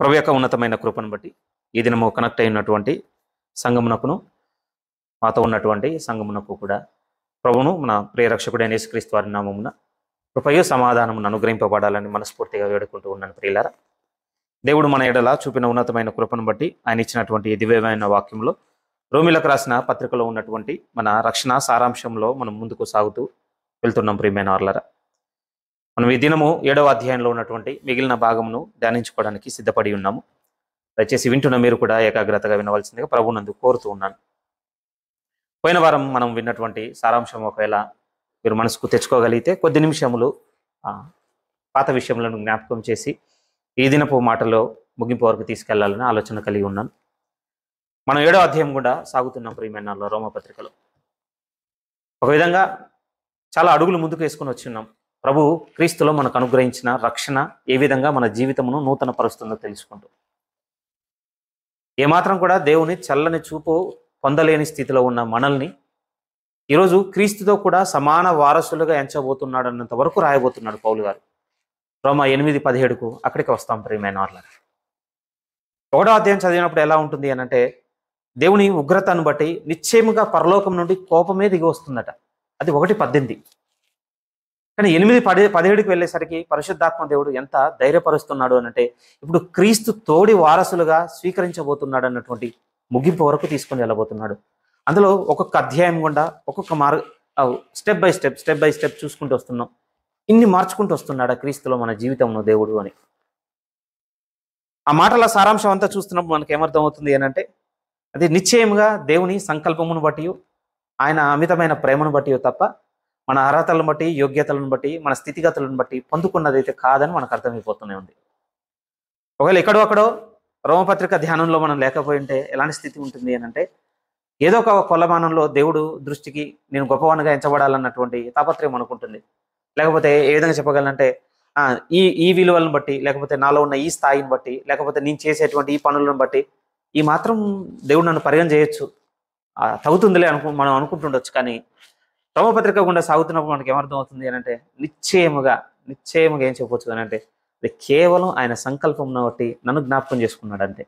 ప్రభు యొక్క ఉన్నతమైన కృపను బట్టి ఈ దినము కనెక్ట్ అయినటువంటి సంఘమునకును మాతో ఉన్నటువంటి సంఘమునకు కూడా ప్రభువును మన ప్రియరక్షకుడైన యేసుక్రీస్తు వారి నామమున కృపయు సమాధానమును అనుగ్రహింపబడాలని మనస్ఫూర్తిగా వేడుకుంటూ ఉన్నాను. ప్రియులారా, దేవుడు మన ఎడల చూపిన ఉన్నతమైన కృపను బట్టి ఆయన ఇచ్చినటువంటి ఈ దివ్యమైన వాక్యంలో రోమిలకు రాసిన పత్రికలో ఉన్నటువంటి మన రక్షణ సారాంశంలో మనం ముందుకు సాగుతూ వెళ్తున్నాం. ప్రియమైన వారలారా, మనం ఈ దినము 7వ అధ్యాయంలో ఉన్నటువంటి మిగిలిన భాగమును ధ్యానించుకోవడానికి సిద్ధపడి ఉన్నాము. దయచేసి వింటున్న మీరు కూడా ఏకాగ్రతగా వినవలసిందిగా ప్రభువునందు కోరుతూ ఉన్నాను. పోయిన వారం మనం విన్నటువంటి సారాంశం ఒకవేళ మీరు మనసుకు తెచ్చుకోగలిగితే కొద్ది నిమిషములు పాత విషయములను జ్ఞాపకం చేసి ఈ దినపు మాటలో ముగింపు వరకు తీసుకెళ్లాలని ఆలోచన కలిగి ఉన్నాను. మనం 7వ అధ్యాయం కూడా సాగుతున్నాం ప్రియమైన రోమపత్రికలో. ఒక విధంగా చాలా అడుగులు ముందుకు వేసుకుని వచ్చిన్నాం. ప్రభు క్రీస్తులో మనకు అనుగ్రహించిన రక్షణ ఏ విధంగా మన జీవితమును నూతన పరుస్తుందో తెలుసుకుంటూ, ఏమాత్రం కూడా దేవుని చల్లని చూపు పొందలేని స్థితిలో ఉన్న మనల్ని ఈరోజు క్రీస్తుతో కూడా సమాన వారసులుగా ఎంచబోతున్నాడు అన్నంత వరకు రాయబోతున్నాడు పౌలు గారు. రోమా 8:17కు అక్కడికి వస్తాం ప్రియమైన వాళ్ళకి. 1వ అధ్యాయం చదివినప్పుడు ఎలా ఉంటుంది అని అంటే, దేవుని ఉగ్రతను బట్టి నిశ్చయముగా పరలోకం నుండి కోపమే దిగి వస్తుందట. అది 1:18. కానీ 8:17కి వెళ్ళేసరికి పరిశుద్ధాత్మ దేవుడు ఎంత ధైర్యపరుస్తున్నాడు అనంటే, ఇప్పుడు క్రీస్తు తోడి వారసులుగా స్వీకరించబోతున్నాడు అన్నటువంటి ముగింపు వరకు తీసుకొని వెళ్ళబోతున్నాడు. అందులో ఒక్కొక్క అధ్యాయం గుండా ఒక్కొక్క స్టెప్ బై స్టెప్ చూసుకుంటూ వస్తున్నాం. ఇన్ని మార్చుకుంటూ వస్తున్నాడు క్రీస్తులో మన జీవితంలో దేవుడు అని. ఆ మాటల సారాంశం అంతా చూస్తున్నప్పుడు మనకు ఏమర్థం అవుతుంది అని అంటే, అది నిశ్చయంగా దేవుని సంకల్పమును బట్టి, ఆయన అమితమైన ప్రేమను బట్టి తప్ప మన అర్హతలను బట్టి, యోగ్యతలను బట్టి, మన స్థితిగతులను బట్టి పొందుకున్నదైతే కాదని మనకు అర్థమైపోతూనే ఉంది. ఒకవేళ ఎక్కడో అక్కడో రోమపత్రిక ధ్యానంలో మనం లేకపోయి ఉంటే ఎలాంటి స్థితి ఉంటుంది అని అంటే, ఏదో ఒక కొలమానంలో దేవుడు దృష్టికి నేను గొప్పవానిగా ఎంచబడాలన్నటువంటి తాపత్రయం అనుకుంటుంది. లేకపోతే ఏ విధంగా చెప్పగలంటే, ఈ విలువలను బట్టి, లేకపోతే నాలో ఉన్న ఈ స్థాయిని బట్టి, లేకపోతే నేను చేసేటువంటి ఈ పనులను బట్టి ఈ మాత్రం దేవుడు నన్ను పరిగణ చేయొచ్చు, తగ్గుతుందిలే మనం అనుకుంటుండొచ్చు. కానీ రోమపత్రిక గుండా సాగుతున్నప్పుడు మనకి ఏమర్థం అవుతుంది అని అంటే, నిశ్చయముగా ఏం చెప్పవచ్చు అని అంటే, అది కేవలం ఆయన సంకల్పంను బట్టి నన్ను జ్ఞాపకం చేసుకున్నాడు అంతే.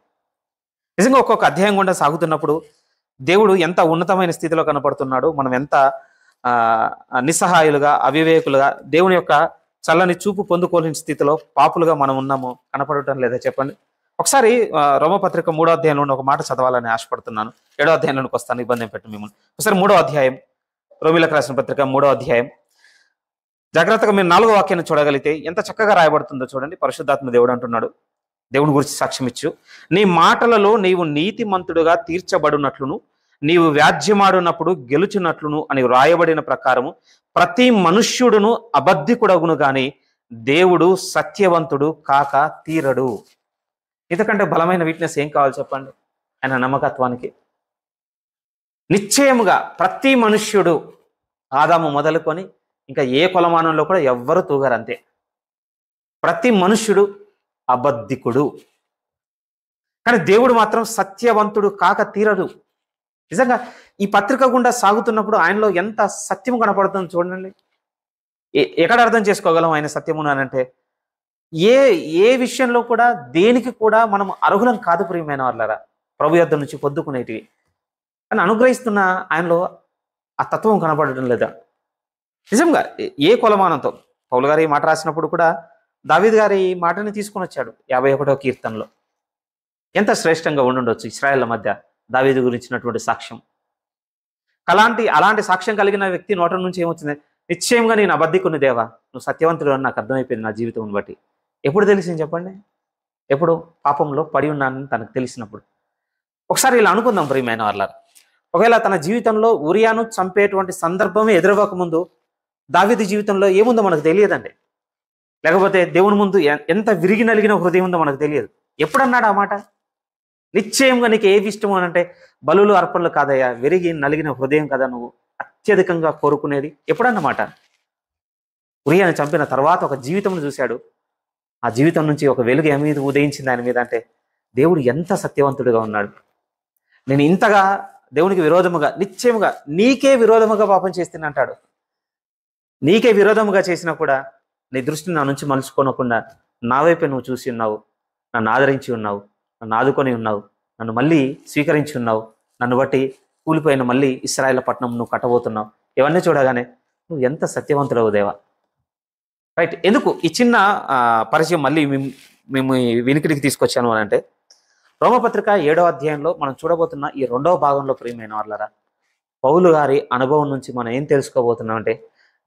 నిజంగా ఒక్కొక్క అధ్యాయం గుండా సాగుతున్నప్పుడు దేవుడు ఎంత ఉన్నతమైన స్థితిలో కనపడుతున్నాడు, మనం ఎంత నిస్సహాయులుగా, అవివేకులుగా, దేవుని యొక్క చల్లని చూపు పొందుకోలేని స్థితిలో పాపులుగా మనం ఉన్నాము కనపడటం లేదా చెప్పండి. ఒకసారి రోమపత్రిక 3వ అధ్యాయంలో ఒక మాట చదవాలని ఆశపడుతున్నాను. 7వ అధ్యాయంలోకి వస్తాను, ఇబ్బంది పెట్టు మిమ్మల్ని. ఒకసారి 3వ అధ్యాయం, రోమిలకు రాసిన పత్రిక 3వ అధ్యాయం జాగ్రత్తగా మీరు 4వ వాక్యాన్ని చూడగలిగితే ఎంత చక్కగా రాయబడుతుందో చూడండి. పరిశుద్ధాత్మ దేవుడు అంటున్నాడు, దేవుని గురించి సాక్ష్యం ఇచ్చు, నీ మాటలలో నీవు నీతిమంతుడుగా తీర్చబడినట్లును, నీవు వ్యాజ్యమాడునప్పుడు గెలుచున్నట్లును అని వ్రాయబడిన ప్రకారము ప్రతి మనుష్యుడును అబద్ధికుడగును గాని దేవుడు సత్యవంతుడు కాక తీరడు. ఇంతకంటే బలమైన వీక్నెస్ ఏం కావాలి చెప్పండి ఆయన నమ్మకత్వానికి? నిశ్చయముగా ప్రతి మనుష్యుడు, ఆదాము మొదలుకొని ఇంకా ఏ కొలమానంలో కూడా ఎవ్వరు తూగారు అంతే. ప్రతి మనుష్యుడు అబద్ధికుడు, కానీ దేవుడు మాత్రం సత్యవంతుడు కాక తీరడు. నిజంగా ఈ పత్రిక గుండా సాగుతున్నప్పుడు ఆయనలో ఎంత సత్యము కనపడుతుంది చూడండి. ఎక్కడ అర్థం చేసుకోగలం ఆయన సత్యమును అని అంటే, ఏ విషయంలో కూడా దేనికి కూడా మనం అర్హులం కాదు ప్రియమైన వాళ్ళరా, ప్రభు యొద్ద నుంచి పొందుకునేటివి. కానీ అనుగ్రహిస్తున్న ఆయనలో ఆ తత్వం కనపడటం లేదా? నిజంగా ఏ కొలమానంతో పౌలు గారు ఈ మాట రాసినప్పుడు కూడా దావీదు గారి ఈ మాటని తీసుకొని వచ్చాడు 51వ కీర్తనలో. ఎంత శ్రేష్టంగా ఉండుండొచ్చు ఇశ్రాయేళ్ల మధ్య దావీదు గురించినటువంటి సాక్ష్యం. అలాంటి సాక్ష్యం కలిగిన వ్యక్తి నోట నుంచి ఏమొచ్చింది? నిశ్చయంగా నేను అబద్ధికుని దేవా, నువ్వు సత్యవంతుడు అని నాకు అర్థమైపోయింది నా జీవితం బట్టి. ఎప్పుడు తెలిసింది చెప్పండి? ఎప్పుడు పాపంలో పడి ఉన్నానని తనకు తెలిసినప్పుడు. ఒకసారి ఇలా అనుకుందాం ప్రియమైన వాళ్ళారా, ఒకవేళ తన జీవితంలో ఉరియాను చంపేటువంటి సందర్భమే ఎదురవ్వక ముందు దావీదు జీవితంలో ఏముందో మనకు తెలియదండి. లేకపోతే దేవుని ముందు ఎంత విరిగి నలిగిన హృదయం ఉందో మనకు తెలియదు. ఎప్పుడన్నాడు ఆ మాట? నిశ్చయంగా నీకు ఏవి ఇష్టము అని అంటే, బలులు అర్పణలు కాదయ్యా, విరిగి నలిగిన హృదయం కదా నువ్వు అత్యధికంగా కోరుకునేది. ఎప్పుడన్నమాట? ఉరియాను చంపిన తర్వాత ఒక జీవితం చూశాడు. ఆ జీవితం నుంచి ఒక వెలుగు ఏమీ ఉదయించింది ఆయన మీద అంటే, దేవుడు ఎంత సత్యవంతుడిగా ఉన్నాడు. నేను ఇంతగా దేవునికి విరోధముగా, నిశ్చయముగా నీకే విరోధముగా పాపం చేస్తున్నా అంటాడు. నీకే విరోధముగా చేసినా కూడా నీ దృష్టిని నా నుంచి మలుచుకోనకుండా నా వైపే నువ్వు చూసి ఉన్నావు. నన్ను ఆదరించి ఉన్నావు, నన్ను ఆదుకొని ఉన్నావు, నన్ను మళ్ళీ స్వీకరించి ఉన్నావు, నన్ను బట్టి కూలిపోయిన మళ్ళీ ఇశ్రాయేలు పట్టణం నువ్వు కట్టబోతున్నావు. ఇవన్నీ చూడగానే నువ్వు ఎంత సత్యవంతుడవు దేవా. రైట్. ఎందుకు ఈ చిన్న పరిచయం మళ్ళీ మేము ఈ వినికిడికి తీసుకొచ్చాను అని అంటే, రోమపత్రిక 7వ అధ్యాయంలో మనం చూడబోతున్న ఈ 2వ భాగంలో ప్రియమైన వాళ్ళరా, పౌలు గారి అనుభవం నుంచి మనం ఏం తెలుసుకోబోతున్నాం అంటే,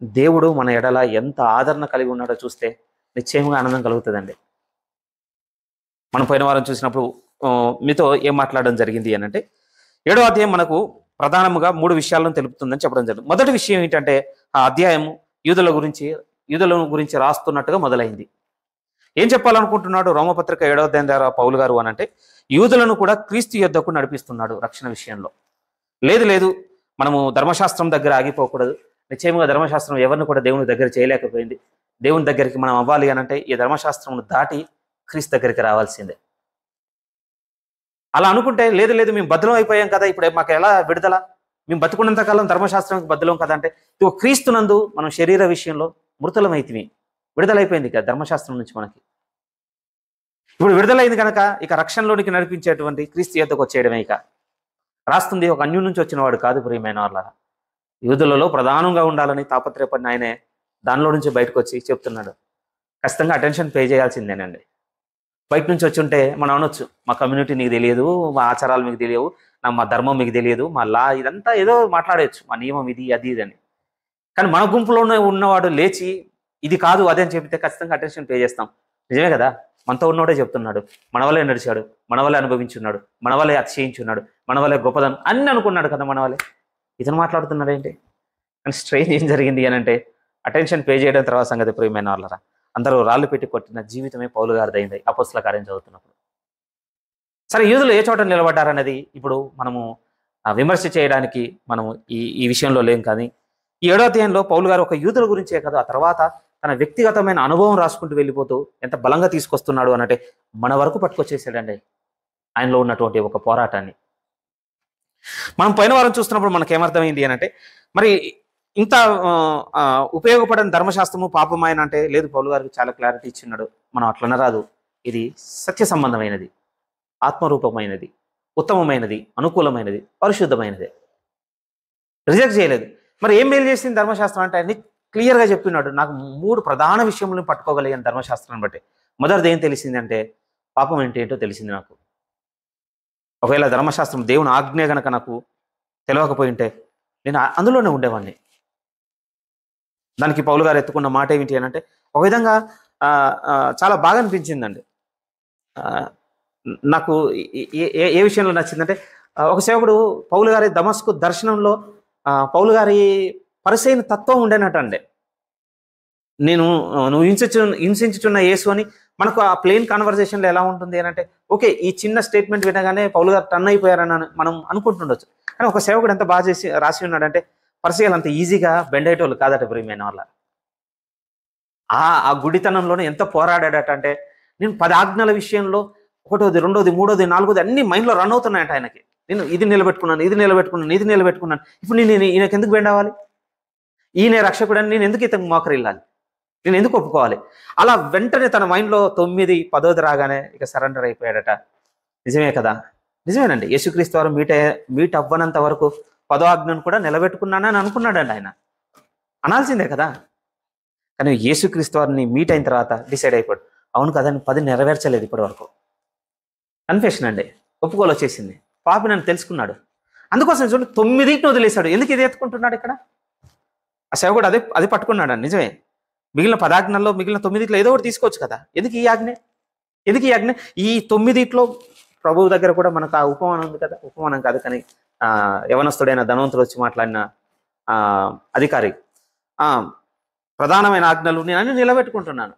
దేవుడు మన ఎడల ఎంత ఆదరణ కలిగి ఉన్నాడో చూస్తే నిశ్చయంగా ఆనందం కలుగుతుందండి. మనం పోయిన వారం చూసినప్పుడు మీతో ఏం మాట్లాడడం జరిగింది అని అంటే, 7వ అధ్యాయం మనకు ప్రధానంగా 3 విషయాలను తెలుపుతుందని చెప్పడం జరిగింది. మొదటి విషయం ఏంటంటే, ఆ అధ్యాయం యూదుల గురించి రాస్తున్నట్టుగా మొదలైంది. ఏం చెప్పాలనుకుంటున్నాడు రోమపత్రిక 7వ అధ్యాయం ద్వారా పౌలు గారు అని అంటే, యూదులను కూడా క్రీస్తు యొద్దకు నడిపిస్తున్నాడు రక్షణ విషయంలో. లేదు మనము ధర్మశాస్త్రం దగ్గర ఆగిపోకూడదు. నిశ్చయంగా ధర్మశాస్త్రం ఎవరిని కూడా దేవుని దగ్గర చేయలేకపోయింది. దేవుని దగ్గరికి మనం అవ్వాలి అని అంటే ఈ ధర్మశాస్త్రం దాటి క్రీస్తు దగ్గరికి రావాల్సిందే. అలా అనుకుంటే లేదు మేము బద్దలం అయిపోయాం కదా, ఇప్పుడు మాకు ఎలా విడుదల, మేము బతుకున్నంత కాలం ధర్మశాస్త్రానికి బద్దలం కదా అంటే, ఇదిగో క్రీస్తునందు మనం శరీర విషయంలో మృతులమైతివి, విడుదలైపోయింది కదా ధర్మశాస్త్రం నుంచి మనకి. ఇప్పుడు విడుదలైంది కనుక ఇక రక్షణలోనికి నడిపించేటువంటి క్రీస్తు యొద్దకు వచ్చేయడమే. ఇక రాస్తుంది ఒక అన్యుల నుంచి వచ్చిన వాడు కాదు ప్రియమైన వాళ్ళ, యూదులలో ప్రధానంగా ఉండాలని తాపత్రయపడిన ఆయనే దానిలో నుంచి బయటకు వచ్చి చెప్తున్నాడు. ఖచ్చితంగా అటెన్షన్ పే చేయాల్సిందేనండి. బయట నుంచి వచ్చి ఉంటే మనం అనొచ్చు, మా కమ్యూనిటీ నీకు తెలియదు, మా ఆచారాలు మీకు తెలియవు, మా ధర్మం మీకు తెలియదు, మా లా ఇదంతా ఏదో మాట్లాడవచ్చు, మా నియమం ఇది అది అని. కానీ మన గుంపులోనే ఉన్నవాడు లేచి ఇది కాదు అదే అని చెప్తే ఖచ్చితంగా అటెన్షన్ పే చేస్తాం. నిజమే కదా, మనతో ఉన్నవాడే చెప్తున్నాడు, మన వల్లే నడిచాడు, మన వల్లే అనుభవించున్నాడు, మన వల్లే అతిశయించున్నాడు, మన వల్లే గొప్పదనం అన్ని అనుకున్నాడు కదా మన వల్లే. ఇతను మాట్లాడుతున్నాడు ఏంటి? కానీ స్ట్రెయిన్ ఏం జరిగింది అని అంటే, అటెన్షన్ పే చేయడం తర్వాత సంగతి ప్రియమైన వాళ్ళరా, అందరూ రాళ్ళు పెట్టి కొట్టిన జీవితమే పౌలు గారిదైంది అపోస్తల కార్యం చదువుతున్నప్పుడు. సరే, యూదులు ఏ చోట నిలబడ్డారనేది ఇప్పుడు మనము విమర్శ చేయడానికి మనము ఈ విషయంలో లేం. కానీ ఈ 7వ అధ్యాయంలో పౌలు గారు ఒక యూదుల గురించే కాదు, ఆ తర్వాత తన వ్యక్తిగతమైన అనుభవం రాసుకుంటూ వెళ్ళిపోతూ ఎంత బలంగా తీసుకొస్తున్నాడు అనంటే మన వరకు పట్టుకొచ్చేసాడండి ఆయనలో ఉన్నటువంటి ఒక పోరాటాన్ని. మనం పోయిన వారం చూస్తున్నప్పుడు మనకు ఏమర్థమైంది అని అంటే, మరి ఇంత ఉపయోగపడని ధర్మశాస్త్రము పాపమైన అంటే లేదు, పౌలు గారికి చాలా క్లారిటీ ఇచ్చిన్నాడు. మనం అట్లన రాదు, ఇది సత్య సంబంధమైనది, ఆత్మరూపమైనది, ఉత్తమమైనది, అనుకూలమైనది, పరిశుద్ధమైనది. రిజెక్ట్ చేయలేదు. మరి ఏం మేలు చేసింది ధర్మశాస్త్రం అంటే అన్ని క్లియర్గా చెప్పినాడు. నాకు 3 ప్రధాన విషయములను పట్టుకోగలిగాను ధర్మశాస్త్రాన్ని బట్టి. మొదటిది ఏం తెలిసింది అంటే, పాపం ఏంటో తెలిసింది నాకు. ఒకవేళ ధర్మశాస్త్రం దేవుని ఆజ్ఞ గనక నాకు తెలియకపోయి ఉంటే నేను అందులోనే ఉండేవాడిని. దానికి పౌలు గారు ఎత్తుకున్న మాట ఏమిటి అని అంటే, ఒక విధంగా చాలా బాగా అనిపించిందండి. నాకు ఏ విషయంలో నచ్చిందంటే, ఒక సేవకుడు పౌలు గారి దమస్కు దర్శనంలో పౌలు గారి పరిసైన తత్వం ఉండేనటండి. నువ్వు హింసించుచున్న యేసు అని మనకు ఆ ప్లెయిన్ కాన్వర్జేషన్లో ఎలా ఉంటుంది అని అంటే, ఓకే ఈ చిన్న స్టేట్మెంట్ వినగానే పౌలు గారు టర్న్ అయిపోయారని మనం అనుకుంటుండొచ్చు. కానీ ఒక సేవకుడు ఎంత బాగా రాసి ఉన్నాడంటే, పరిచయాలు అంత ఈజీగా బెండ్ అయ్యేటోళ్ళు కాదట ప్రియమైన వాళ్ళ. ఆ గుడితనంలోనే ఎంత పోరాడాడట అంటే, నేను 10 ఆజ్ఞల విషయంలో 1వది 2వది 3వది 4వది అన్ని మైండ్లో రన్ అవుతున్నాయట ఆయనకి. నేను ఇది నిలబెట్టుకున్నాను. ఇప్పుడు నేను ఈయనకి ఎందుకు బెండ్ అవ్వాలి? ఈయన రక్షకుడని నేను ఎందుకు ఇతను మోకరిల్లాలి? నేను ఎందుకు ఒప్పుకోవాలి? అలా వెంటనే తన మైండ్లో 9, 10వది రాగానే ఇక సరెండర్ అయిపోయాడట. నిజమే కదా, నిజమేనండి. యేసుక్రీస్తు వారు మీట్ అవ్వనంత వరకు 10వ ఆజ్ఞను కూడా నిలబెట్టుకున్నానని అనుకున్నాడండి ఆయన. అనాల్సిందే కదా. కానీ యేసుక్రీస్తు వారిని మీట్ అయిన తర్వాత డిసైడ్ అయిపోయాడు, అవును కదా 10 నెరవేర్చలేదు ఇప్పటి వరకు. కన్ఫెషన్ అండి, ఒప్పుకోలు వచ్చేసింది. పాపి నన్ను తెలుసుకున్నాడు. అందుకోసం చూడండి 9ని వదిలేశాడు. ఎందుకు ఇది ఎత్తుకుంటున్నాడు ఇక్కడ? ఆ సేవకుడు అది పట్టుకున్నాడు. నిజమే, మిగిలిన 10 ఆజ్ఞల్లో మిగిలిన 9 ఏదో ఒకటి తీసుకోవచ్చు కదా. ఎందుకు ఈ ఆజ్ఞ? ఈ 9 ప్రభువు దగ్గర కూడా మనకు ఆ ఉపమానం ఉంది కదా. ఉపమానం కాదు కానీ యవనస్తుడైన ధనవంతుడు వచ్చి మాట్లాడిన అధికారి, ప్రధానమైన ఆజ్ఞలు నేను అన్ని నిలబెట్టుకుంటున్నాను.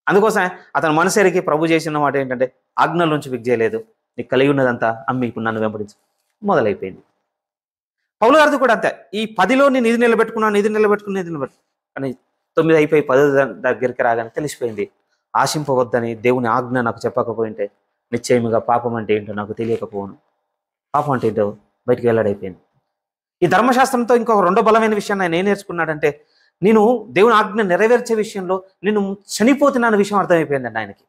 అందుకోసమే అతను మనసేరికి ప్రభు చేసిన మాట ఏంటంటే, ఆజ్ఞల నుంచి విగ్ చేయలేదు, నీకు కలిగి ఉన్నదంతా అమ్మి ఇప్పుడు నన్ను వెంబడించు. మొదలైపోయింది. పౌలు గారిది కూడా అంతే. ఈ 10లో నేను ఇది నిలబెట్టుకున్నాను. కానీ 9 అయిపోయి 10 దగ్గరికి రాగానే తెలిసిపోయింది, ఆశింపవద్దని దేవుని ఆజ్ఞ నాకు చెప్పకపోయింటే నిశ్చయముగా పాపం అంటే ఏంటో నాకు తెలియకపోను. పాపం అంటే ఏంటో బయటికి వెళ్ళాడైపోయింది. ఈ ధర్మశాస్త్రంతో ఇంకొక 2వ బలమైన విషయాన్ని ఆయన ఏం నేర్చుకున్నాడంటే, నేను దేవుని ఆజ్ఞ నెరవేర్చే విషయంలో నేను చనిపోతున్నాను విషయం అర్థమైపోయిందండి ఆయనకి.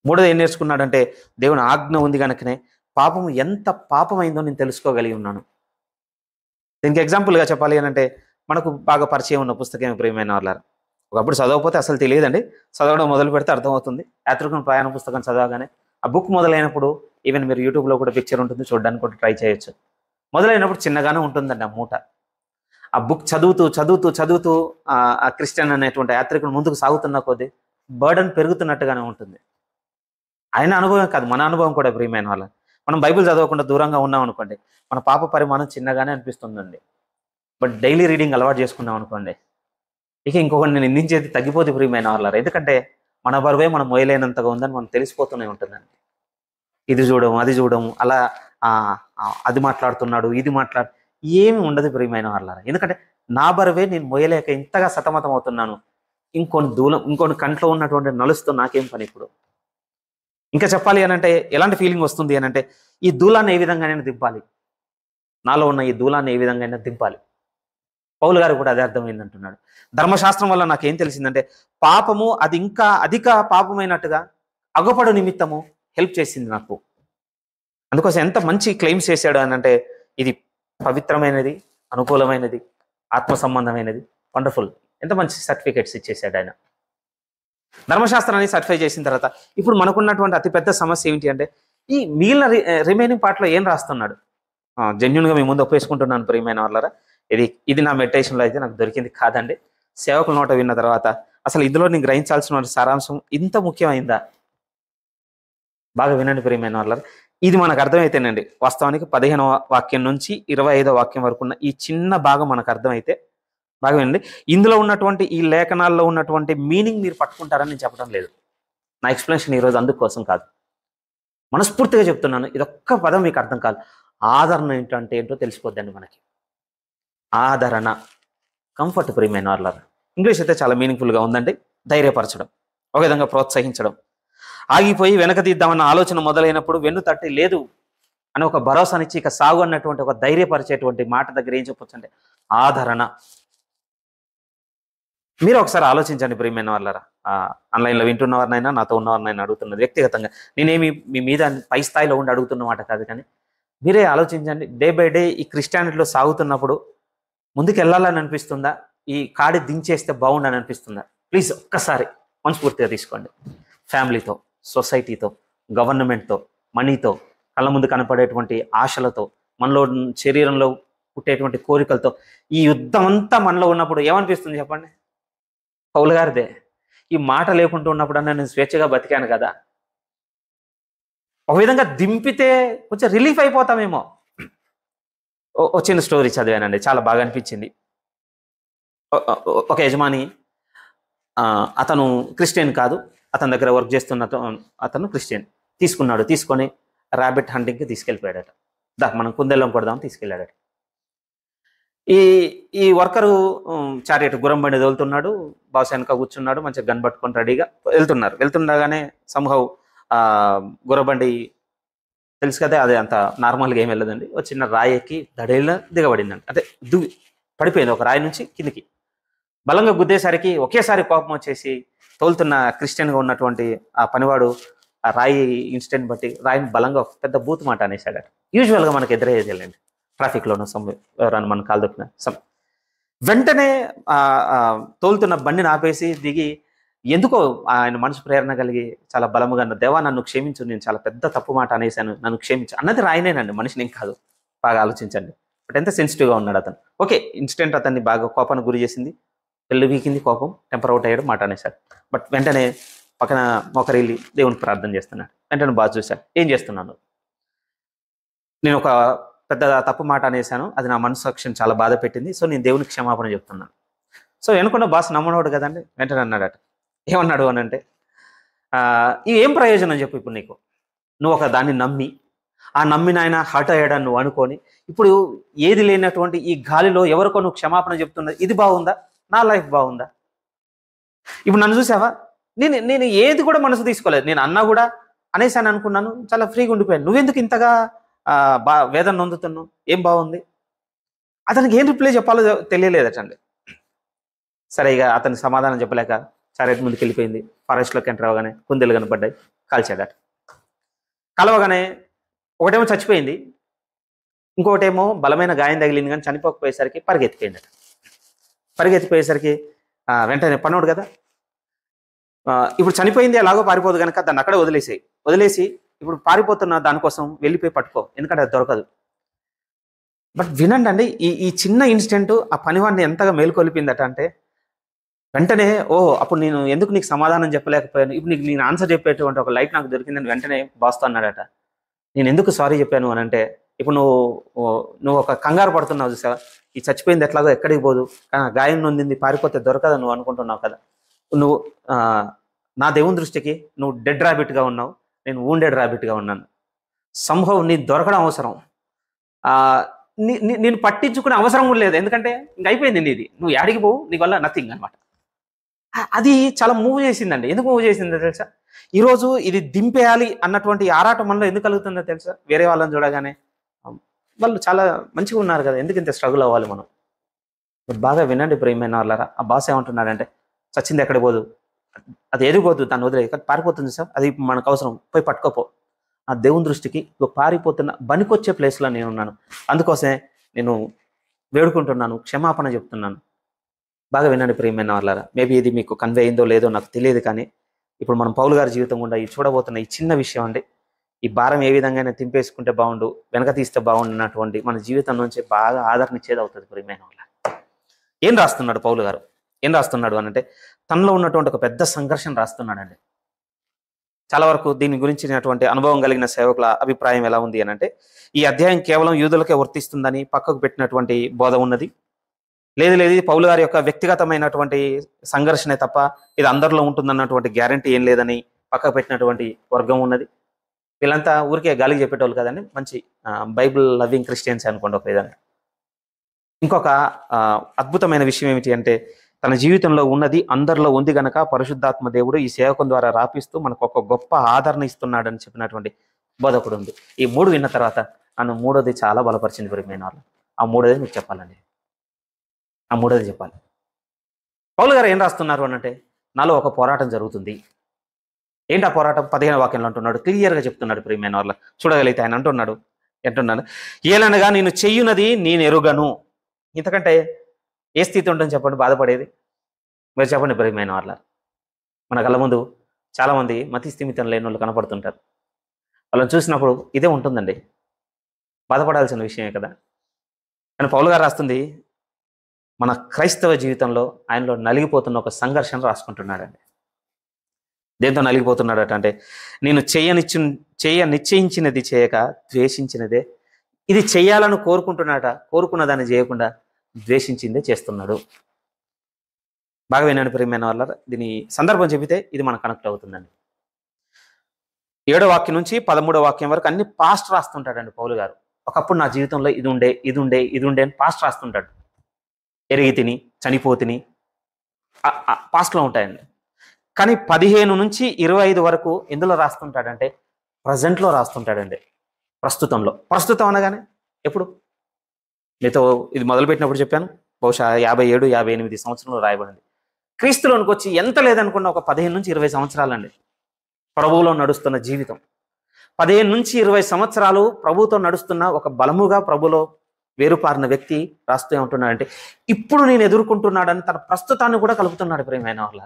మూడోది ఏం నేర్చుకున్నాడంటే దేవుని ఆజ్ఞ ఉంది కనుకనే పాపము ఎంత పాపమైందో నేను తెలుసుకోగలిగి ఉన్నాను. దీనికి ఎగ్జాంపుల్గా చెప్పాలి అని అంటే మనకు బాగా పరిచయం ఉన్న పుస్తకం ప్రియమైన వాళ్ళారు. ఒకప్పుడు చదవకపోతే అసలు తెలియదండి, చదవడం మొదలు పెడితే అర్థమవుతుంది. యాత్రికుని ప్రయాణ పుస్తకం చదవగానే ఆ బుక్ మొదలైనప్పుడు ఈవెన్ మీరు యూట్యూబ్లో కూడా పిక్చర్ ఉంటుంది, చూడడానికి కూడా ట్రై చేయొచ్చు. మొదలైనప్పుడు చిన్నగానే ఉంటుందండి ఆ మూట. ఆ బుక్ చదువుతూ చదువుతూ చదువుతూ ఆ క్రిస్టియన్ అనేటువంటి యాత్రికుడు ముందుకు సాగుతున్న కొద్దీ బర్డన్ పెరుగుతున్నట్టుగానే ఉంటుంది. ఆయన అనుభవం కాదు, మన అనుభవం కూడా ప్రియమైన వాళ్ళ. మనం బైబిల్ చదవకుండా దూరంగా ఉన్నాం అనుకోండి, మన పాప పరిమాణం చిన్నగానే అనిపిస్తుందండి. బట్ డైలీ రీడింగ్ అలవాటు చేసుకున్నాం అనుకోండి, ఇక ఇంకొకటి నేను నిందించేది తగ్గిపోతే ప్రియమైన వాళ్ళారు. ఎందుకంటే మన బరువే మనం మోయలేనంతగా ఉందని మనం తెలిసిపోతూనే ఉంటుందండి. ఇది చూడము, అది చూడము, అలా అది మాట్లాడుతున్నాడు, ఇది ఏమి ఉండదు ప్రియమైన వాళ్ళారా. ఎందుకంటే నా బరువే నేను మోయలేక ఇంతగా సతమతం అవుతున్నాను. ఇంకొన్ని కంట్లో ఉన్నటువంటి నలుస్తూ నాకేం పని ఇప్పుడు. ఇంకా చెప్పాలి అని అంటే ఎలాంటి ఫీలింగ్ వస్తుంది అని అంటే ఈ దూలాన్ని ఏ విధంగా దింపాలి, నాలో ఉన్న ఈ దూలాన్ని ఏ విధంగా దింపాలి. పౌలు గారు కూడా అదే అర్థమైంది అంటున్నాడు. ధర్మశాస్త్రం వల్ల నాకేం తెలిసిందంటే పాపము అది ఇంకా అధిక పాపమైనట్టుగా అగపడు నిమిత్తము హెల్ప్ చేసింది నాకు. అందుకోసం ఎంత మంచి క్లెయిమ్స్ చేశాడు అని అంటే ఇది పవిత్రమైనది, అనుకూలమైనది, ఆత్మ సంబంధమైనది, వండర్ఫుల్. ఎంత మంచి సర్టిఫికేట్స్ ఇచ్చేసాడు ఆయన. ధర్మశాస్త్రాన్ని సర్టిఫై చేసిన తర్వాత ఇప్పుడు మనకున్నటువంటి అతిపెద్ద సమస్య ఏంటి అంటే ఈ మిగిలిన రిమైనింగ్ పార్ట్లో ఏం రాస్తున్నాడు. జెన్యున్గా మీ ముందు ఒప్పేసుకుంటున్నాను ప్రియమైన వాళ్ళరా, ఇది నా మెడిటేషన్లో అయితే నాకు దొరికింది కాదండి. సేవకుల నోట విన్న తర్వాత అసలు ఇందులో నేను గ్రహించాల్సిన సారాంశం ఇంత ముఖ్యమైందా? బాగా వినండి ప్రియమైన వాళ్ళరా. ఇది మనకు అర్థమైతేనండి వాస్తవానికి 15వ వాక్యం నుంచి 25వ వాక్యం వరకు ఉన్న ఈ చిన్న భాగం మనకు అర్థమైతే బాగా వినండి. ఇందులో ఉన్నటువంటి ఈ లేఖనాల్లో ఉన్నటువంటి మీనింగ్ మీరు పట్టుకుంటారని నేను చెప్పడం లేదు. నా ఎక్స్ప్లెనేషన్ ఈరోజు అందుకోసం కాదు, మనస్ఫూర్తిగా చెప్తున్నాను. ఇదొక్క పదం మీకు అర్థం కాదు. ఆదరణ ఏంటంటే ఏంటో తెలిసిపోద్దండి మనకి. ఆదరణ, కంఫర్ట్ ప్రియమైన వాళ్ళారా. ఇంగ్లీష్ అయితే చాలా మీనింగ్ఫుల్గా ఉందండి. ధైర్యపరచడం, ఒక విధంగా ప్రోత్సహించడం. ఆగిపోయి వెనకదిద్దామన్న ఆలోచన మొదలైనప్పుడు వెన్ను తట్టి లేదు అని ఒక భరోసానిచ్చి ఇక సాగు అన్నటువంటి ఒక ధైర్యపరిచేటువంటి మాట దగ్గర ఏం చెప్పొచ్చు అంటే ఆదరణ. మీరు ఒకసారి ఆలోచించండి ప్రియమైన వాళ్ళారా. ఆన్లైన్లో వింటున్నవారినైనా నాతో ఉన్నవారినైనా అడుగుతున్నది వ్యక్తిగతంగా. నేనేమి మీ మీద పై స్థాయిలో ఉండి అడుగుతున్నమాట కాదు, కానీ మీరే ఆలోచించండి. డే బై డే ఈ క్రిస్టియానిటీలో సాగుతున్నప్పుడు ముందుకు వెళ్ళాలని అనిపిస్తుందా, ఈ కాడి దించేస్తే బాగుండని అనిపిస్తుందా? ప్లీజ్ ఒక్కసారి మనస్ఫూర్తిగా తీసుకోండి. ఫ్యామిలీతో, సొసైటీతో, గవర్నమెంట్తో, మనీతో, కళ్ళ ముందు కనపడేటువంటి ఆశలతో, మనలో శరీరంలో పుట్టేటువంటి కోరికలతో ఈ యుద్ధం అంతా మనలో ఉన్నప్పుడు ఏమనిపిస్తుంది చెప్పండి? పౌలు గారిదే. ఈ మాట లేకుండా ఉన్నప్పుడన్నా నేను స్వేచ్ఛగా బతికాను కదా. ఒక విధంగా దింపితే కొంచెం రిలీఫ్ అయిపోతామేమో. వచ్చిన స్టోరీ చదివానండి, చాలా బాగా అనిపించింది. ఒక యజమాని, అతను క్రిస్టియన్ కాదు, అతని దగ్గర వర్క్ చేస్తున్న అతను క్రిస్టియన్. తీసుకొని ర్యాబిట్ హంటింగ్కి తీసుకెళ్ళిపోయాడట. మనం కుందేళ్ళం కొడదామని తీసుకెళ్ళాడట. ఈ వర్కరు చారియట్ గుర్రం బండి తోలుతున్నాడు, బాస్ వెనక కూర్చున్నాడు, మంచిగా గన్ పట్టుకొని రెడీగా వెళ్తుండగానే సంహవ్ గుర్రబండి తెలుసు కదా, అది అంత నార్మల్గా ఏం వెళ్ళదండి. ఒక చిన్న రాయి ఎక్కి దడేళ్ళ దిగబడిందండి. అంటే పడిపోయింది ఒక రాయి నుంచి కిందికి. బలంగా గుద్దేసరికి ఒకేసారి కోపం వచ్చేసి తోలుతున్న క్రిస్టియన్గా ఉన్నటువంటి ఆ పనివాడు ఆ రాయి ఇన్సిడెంట్ బట్టి రాయిని బలంగా ఒక పెద్ద బూత్ మాట అనేసాడట. యూజువల్గా మనకు ఎదురయ్యేది వెళ్ళండి, ట్రాఫిక్లోనూ ఎవరైనా మన కాలు దొక్కిన వెంటనే తోలుతున్న బండిని ఆపేసి దిగి ఎందుకో ఆయన మనసు ప్రేరణ కలిగి చాలా బలముగా దేవా నన్ను క్షమించు, నేను చాలా పెద్ద తప్పు మాట అనేసాను, నన్ను క్షమించు అన్నది రాయినేనండి, మనిషిని ఏం కాదు. బాగా ఆలోచించండి. బట్ ఎంత సెన్సిటివ్గా ఉన్నాడు అతను. ఓకే, ఇన్సిడెంట్ అతన్ని బాగా కోపానికి గురి చేసింది, పెళ్ళి వీకింది, కోపం టెంపర్ అవుట్ అయ్యాడు, మాట అనేసాడు. బట్ వెంటనే పక్కన మొకరిల్లి దేవునికి ప్రార్థన చేస్తున్నాడు. వెంటనే బాగా చూశాడు, ఏం చేస్తున్నాను, నేను ఒక పెద్ద తప్పు మాట అనేసాను, అది నా మనస్సాక్షిని చాలా బాధ పెట్టింది, సో నేను దేవునికి క్షమాపణ చెప్తున్నాను. సో వెనుకున్న బాస్ నమ్మనోడు కదండి, వెంటనే అన్నాడట. ఏమన్నాడు అని అంటే ఇవి ఏం ప్రయోజనం చెప్పు, ఇప్పుడు నీకు నువ్వు ఒక దాన్ని నమ్మి ఆ నమ్మిన ఆయన హర్ట్ అయ్యాడని నువ్వు అనుకొని ఇప్పుడు ఏది లేనటువంటి ఈ గాలిలో ఎవరికో నువ్వు క్షమాపణ చెప్తున్నది, ఇది బాగుందా? నా లైఫ్ బాగుందా? ఇప్పుడు నన్ను చూసావా, నేను ఏది కూడా మనసు తీసుకోలేదు, నేను అన్నా కూడా అనేసాను అనుకున్నాను, చాలా ఫ్రీగా ఉండిపోయాను, నువ్వెందుకు ఇంతగా వేదన నొందుతున్నావు, ఏం బాగుంది? అతనికి ఏం రిప్లై చెప్పాలో తెలియలేదటండి. సరే ఇక అతనికి సమాధానం చెప్పలేక చారెట్ ముందుకు వెళ్ళిపోయింది. ఫారెస్ట్లోకి ఎంటర్ అవగానే కుందేలు కనపడ్డాయి. కాల్చాడట. కలవగానే ఒకటేమో చచ్చిపోయింది, ఇంకొకటేమో బలమైన గాయం తగిలింది, కానీ చనిపోకపోయేసరికి పరిగెత్తిపోయిందట. పరిగెత్తిపోయేసరికి వెంటనే పన్నోడు కదా, ఇప్పుడు చనిపోయింది ఎలాగో పారిపోదు కనుక దాన్ని అక్కడే వదిలేసి ఇప్పుడు పారిపోతున్న దానికోసం వెళ్ళిపోయి పట్టుకో, ఎందుకంటే అది దొరకదు. బట్ వినండి అండి, ఈ చిన్న ఇన్సిడెంట్ ఆ పనివాడిని ఎంతగా మేలుకొలిపిందట అంటే, వెంటనే అప్పుడు నేను ఎందుకు నీకు సమాధానం చెప్పలేకపోయాను, ఇప్పుడు నేను ఆన్సర్ చెప్పేటువంటి ఒక లైట్ నాకు దొరికిందని వెంటనే బాస్తో అన్నాడట. నేను ఎందుకు సారీ చెప్పాను అని అంటే, ఇప్పుడు నువ్వు ఒక కంగారు పడుతున్నావు చూసావా, ఈ చచ్చిపోయింది ఎట్లాగో ఎక్కడికి పోదు, గాయం నొందింది పారిపోతే దొరకదని నువ్వు అనుకుంటున్నావు కదా, నువ్వు నా దేవుని దృష్టికి నువ్వు డెడ్ ర్యాబిట్గా ఉన్నావు, నేను వూండెడ్ ర్యాబిట్గా ఉన్నాను. సంభవం నీ దొరకడం అవసరం, నేను పట్టించుకునే అవసరం కూడా లేదు, ఎందుకంటే ఇంక అయిపోయింది నీది, నువ్వు యాడికి పోవు, నీ వల్ల నథింగ్ అనమాట. అది చాలా మూవ్ చేసిందండి. ఎందుకు మూవ్ చేసిందో తెలుసా? ఈరోజు ఇది దింపేయాలి అన్నటువంటి ఆరాటం మనలో ఎందుకు కలుగుతుందో తెలుసా? వేరే వాళ్ళని చూడగానే వాళ్ళు చాలా మంచిగా ఉన్నారు కదా, ఎందుకు ఇంత స్ట్రగుల్ అవ్వాలి మనం? బాగా వినండి ప్రియమైన వాళ్ళారా, ఆ బాస్ ఏమంటున్నాడంటే, చచ్చింది ఎక్కడ పోదు, అది ఎదిగిపోద్దు, దాన్ని వదిలే, పారిపోతుంది సార్, అది మనకు అవసరం, పోయి పట్టుకోపో. ఆ దేవుని దృష్టికి పారిపోతున్న బనికొచ్చే ప్లేస్లో నేను ఉన్నాను, అందుకోసమే నేను వేడుకుంటున్నాను, క్షమాపణ చెప్తున్నాను. బాగా వినండి ప్రియమైన వాళ్ళారా, మేబీ ఇది మీకు కన్వే అయిందో లేదో నాకు తెలియదు, కానీ ఇప్పుడు మనం పౌలు గారి జీవితం గుండా ఈ చూడబోతున్న ఈ చిన్న విషయం అండి, ఈ భారం ఏ విధంగా తింపేసుకుంటే బాగుండు, వెనక తీస్తే బాగుండున్నటువంటి మన జీవితం నుంచి బాగా ఆదరణ ఇచ్చేది అవుతుంది ప్రియమైన వాళ్ళ. ఏం రాస్తున్నాడు పౌలు గారు? ఏం రాస్తున్నాడు అని అంటే, తనలో ఉన్నటువంటి ఒక పెద్ద సంఘర్షణ రాస్తున్నాడండి. చాలా వరకు దీని గురించినటువంటి అనుభవం కలిగిన సేవకుల అభిప్రాయం ఎలా ఉంది అని అంటే, ఈ అధ్యాయం కేవలం యూదులకే వర్తిస్తుందని పక్కకు పెట్టినటువంటి బోధ ఉన్నది. లేదు ఇది పౌలు గారి యొక్క వ్యక్తిగతమైనటువంటి సంఘర్షణే తప్ప ఇది అందరిలో ఉంటుందన్నటువంటి గ్యారంటీ ఏం లేదని పక్కకు పెట్టినటువంటి వర్గం ఉన్నది. వీళ్ళంతా ఊరికే గాలికి చెప్పేటోళ్ళు కదండి, మంచి బైబిల్ లవింగ్ క్రిస్టియన్స్ అనుకోండి ఒక విధంగా. ఇంకొక అద్భుతమైన విషయం ఏమిటి అంటే, తన జీవితంలో ఉన్నది అందరిలో ఉంది గనక పరిశుద్ధాత్మ దేవుడు ఈ సేవకం ద్వారా రాపిస్తూ మనకు ఒక గొప్ప ఆదరణ ఇస్తున్నాడని చెప్పినటువంటి బోధకుడు ఉంది. ఈ 3 విన్న తర్వాత నన్ను 3వది చాలా బలపరిచింది ప్రియమైన వాళ్ళు. ఆ 3వది మీకు చెప్పాలండి, ఆ 3వది చెప్పాలి. పౌలు గారు ఏం రాస్తున్నారు అనంటే, నాలో ఒక పోరాటం జరుగుతుంది. ఏంటి ఆ పోరాటం? 15వ వాక్యంలో అంటున్నాడు, క్లియర్గా చెప్తున్నాడు ప్రియమైన వాళ్ళ. చూడగలిగితే ఆయన అంటున్నాడు, ఏలనగా నేను చెయ్యునది నేను ఎరుగను. ఇంతకంటే ఏ స్థితి ఉంటుంది చెప్పండి బాధపడేది? మీరు చెప్పండి ప్రియమైన వాళ్ళ. మన కళ్ళ ముందు చాలామంది మతి స్థిమితం లేని వాళ్ళు కనపడుతుంటారు. వాళ్ళని చూసినప్పుడు ఇదే ఉంటుందండి, బాధపడాల్సిన విషయమే కదా. కానీ పౌలు గారు రాస్తుంది మన క్రైస్తవ జీవితంలో ఆయనలో నలిగిపోతున్న ఒక సంఘర్షణ రాసుకుంటున్నాడండి. దేంతో నలిగిపోతున్నాడట అంటే, నేను నిశ్చయించినది చేయక ద్వేషించినదే, ఇది చేయాలని కోరుకున్న దాన్ని చేయకుండా ద్వేషించిందే చేస్తున్నాడు. బాగా వినండి ప్రియమైన వాళ్ళ, దీని సందర్భం చెబితే ఇది మనకు కనెక్ట్ అవుతుందండి. 7వ వాక్యం నుంచి 13వ వాక్యం వరకు అన్ని పాస్ట్ రాస్తుంటాడండి పౌలు గారు. ఒకప్పుడు నా జీవితంలో ఇది ఉండే అని పాస్ట్ రాస్తుంటాడు. ఎరిగి తిని, చనిపోతిని, పాస్ట్లో ఉంటాయండి. కానీ 15 నుంచి 25 వరకు ఎందులో రాస్తుంటాడంటే, ప్రజెంట్లో రాస్తుంటాడండి. ప్రస్తుతం అనగానే ఎప్పుడు? మీతో ఇది మొదలుపెట్టినప్పుడు చెప్పాను, బహుశా 57-58 సంవత్సరంలో రాయబడింది. క్రీస్తులోనికి వచ్చి ఎంత లేదనుకున్న ఒక 15 నుంచి 20 సంవత్సరాలండి ప్రభువులో నడుస్తున్న జీవితం. 15 నుంచి 20 సంవత్సరాలు ప్రభువుతో నడుస్తున్న ఒక బలముగా ప్రభులో వేరుపారిన వ్యక్తి రాస్తూ ఏమంటున్నాడంటే, ఇప్పుడు నేను ఎదుర్కొంటున్నాడని తన ప్రస్తుతాన్ని కూడా కలుపుతున్నాడు ప్రియమైన వాళ్ళ.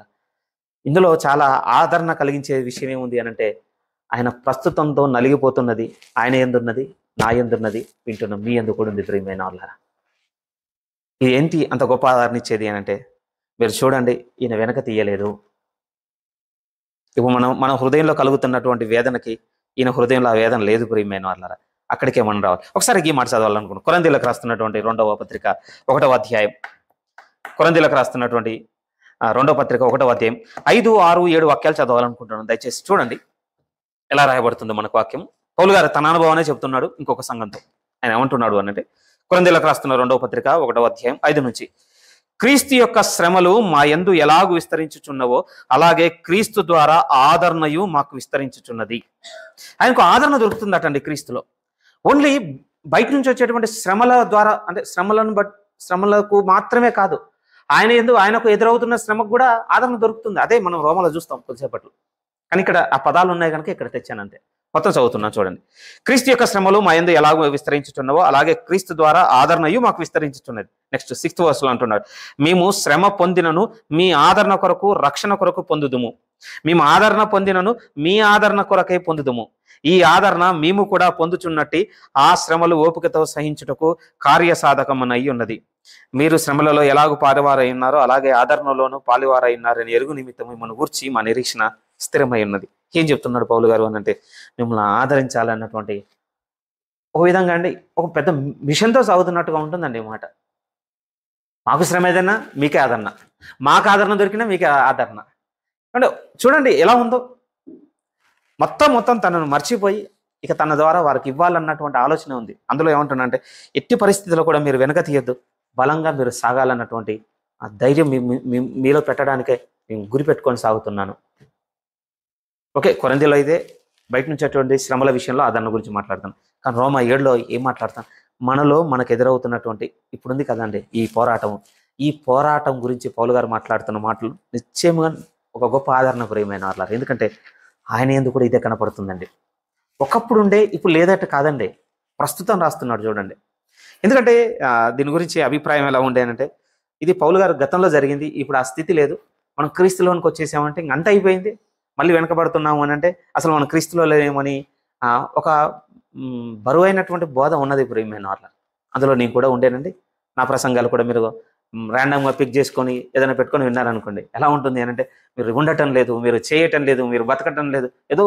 ఇందులో చాలా ఆదరణ కలిగించే విషయం ఏముంది అనంటే, ఆయన ప్రస్తుతంతో నలిగిపోతున్నది ఆయన ఎందున్నది, నా ఎందున్నది, వింటున్న మీ ఎందు కూడా ఉంది ప్రియమైన వాళ్ళ. ఇది ఏంటి అంత గొప్ప ఆదరణ ఇచ్చేది అనంటే, మీరు చూడండి, ఈయన వెనక తీయలేదు. ఇప్పుడు మన హృదయంలో కలుగుతున్నటువంటి వేదనకి ఈయన హృదయంలో ఆ వేదన లేదు ప్రియమైన వాళ్ళ. అక్కడికే మనం రావాలి. ఒకసారి ఈ మాట చదవాలనుకున్నాను. కొరింథీయులకు రాస్తున్నటువంటి 2వ పత్రిక 1వ అధ్యాయం, కొరింథీయులకు రాస్తున్నటువంటి 2వ పత్రిక 1వ అధ్యాయం 5, 6, 7 వాక్యాలు చదవాలనుకుంటున్నాను. దయచేసి చూడండి ఎలా రాయబడుతుందో మనకు వాక్యం. పౌలు గారు తన అనుభవానే చెప్తున్నాడు ఇంకొక సంఘంతో. ఆయన ఏమంటున్నాడు అనంటే, కొరింథీయులకు రాస్తున్న 2వ పత్రిక 1వ అధ్యాయం 5 నుంచి, క్రీస్తు యొక్క శ్రమలు మా యందు ఎలాగూ విస్తరించుచున్నవో అలాగే క్రీస్తు ద్వారా ఆదరణయు మాకు విస్తరించుచున్నది. ఆయనకు ఆదరణ దొరుకుతుందటండి క్రీస్తులో. ఓన్లీ బయట నుంచి వచ్చేటువంటి శ్రమల ద్వారా, అంటే శ్రమలకు మాత్రమే కాదు, ఆయనకు ఎదురవుతున్న శ్రమకు కూడా ఆదరణ దొరుకుతుంది. అదే మనం రోమలో చూస్తాం కొద్దిసేపట్లో. కానీ ఇక్కడ ఆ పదాలు ఉన్నాయి కనుక ఇక్కడ తెచ్చాను అంతే. మొత్తం చదువుతున్నాను చూడండి. క్రీస్తు యొక్క శ్రమలు మా యందు ఎలాగో విస్తరించుచున్నావో అలాగే క్రీస్తు ద్వారా ఆదరణయు మాకు విస్తరించుతున్నది. నెక్స్ట్ 6th verse అంటున్నాడు, మేము శ్రమ పొందినను మీ ఆదరణ కొరకు రక్షణ కొరకు పొందుదుము. మేము ఆదరణ పొందినను మీ ఆదరణ కొరకై పొందుదుము. ఈ ఆదరణ మేము కూడా పొందుచున్నట్టి ఆ శ్రమలు ఓపికతో సహించుటకు కార్యసాధకమనై ఉన్నది. మీరు శ్రమలలో ఎలాగూ పాలువారై ఉన్నారో అలాగే ఆదరణలోనూ పాలువారై ఉన్నారని ఎరుగు నిమిత్తం మిమ్మల్ని గూర్చి మా నిరీక్షణ స్థిరమై ఉన్నది. ఏం చెప్తున్నాడు పౌలు గారు అని అంటే, మిమ్మల్ని ఆదరించాలన్నటువంటి ఒక విధంగా అండి, ఒక పెద్ద మిషన్తో సాగుతున్నట్టుగా ఉంటుందండి ఈ మాట. మాకు శ్రమ ఏదైనా మీకే ఆదరణ, మాకు ఆదరణ దొరికినా మీకే ఆదరణ. అంటే చూడండి ఎలా ఉందో, మొత్తం తనను మర్చిపోయి ఇక తన ద్వారా వారికి ఇవ్వాలన్నటువంటి ఆలోచన ఉంది. అందులో ఏమంటున్నా అంటే, ఎట్టి పరిస్థితుల్లో కూడా మీరు వెనక తీయొద్దు, బలంగా మీరు సాగాలన్నటువంటి ఆ ధైర్యం మీలో పెట్టడానికే నేను గురి పెట్టుకొని సాగుతున్నాను. ఓకే, కొరింథీలో అయితే బయట నుంచి అటువంటి శ్రమల విషయంలో ఆదరణ గురించి మాట్లాడతాను. కానీ రోమా 7లో ఏం మాట్లాడతాను, మనకు ఎదురవుతున్నటువంటి ఇప్పుడుంది కదండి ఈ పోరాటం గురించి పౌలు గారు మాట్లాడుతున్న మాటలు నిశ్చయంగా ఒక గొప్ప ఆదరణ ప్రియమైన వాళ్ళ. ఎందుకంటే ఆయన ఎందుకు కూడా ఇదే కనపడుతుందండి. ఒకప్పుడు ఉండే ఇప్పుడు లేదట కాదండి, ప్రస్తుతం రాస్తున్నాడు చూడండి. ఎందుకంటే దీని గురించి అభిప్రాయం ఎలా ఉండేనంటే, ఇది పౌలు గారు గతంలో జరిగింది, ఇప్పుడు ఆ స్థితి లేదు, మనం క్రీస్తులోనికి వచ్చేసామంటే ఇంక అంత అయిపోయింది, మళ్ళీ వెనకబడుతున్నాము అని అంటే అసలు మనం క్రీస్తులో లేమని ఒక బరువైనటువంటి బోధ ఉన్నది ప్రియమైన వాళ్ళ. అందులో నేను కూడా ఉండేనండి. నా ప్రసంగాలు కూడా మీరు ర్యాండమ్గా పిక్ చేసుకొని ఏదైనా పెట్టుకొని విన్నారనుకోండి, ఎలా ఉంటుంది అని అంటే, మీరు ఉండటం లేదు, మీరు చేయటం లేదు, మీరు బతకటం లేదు, ఏదో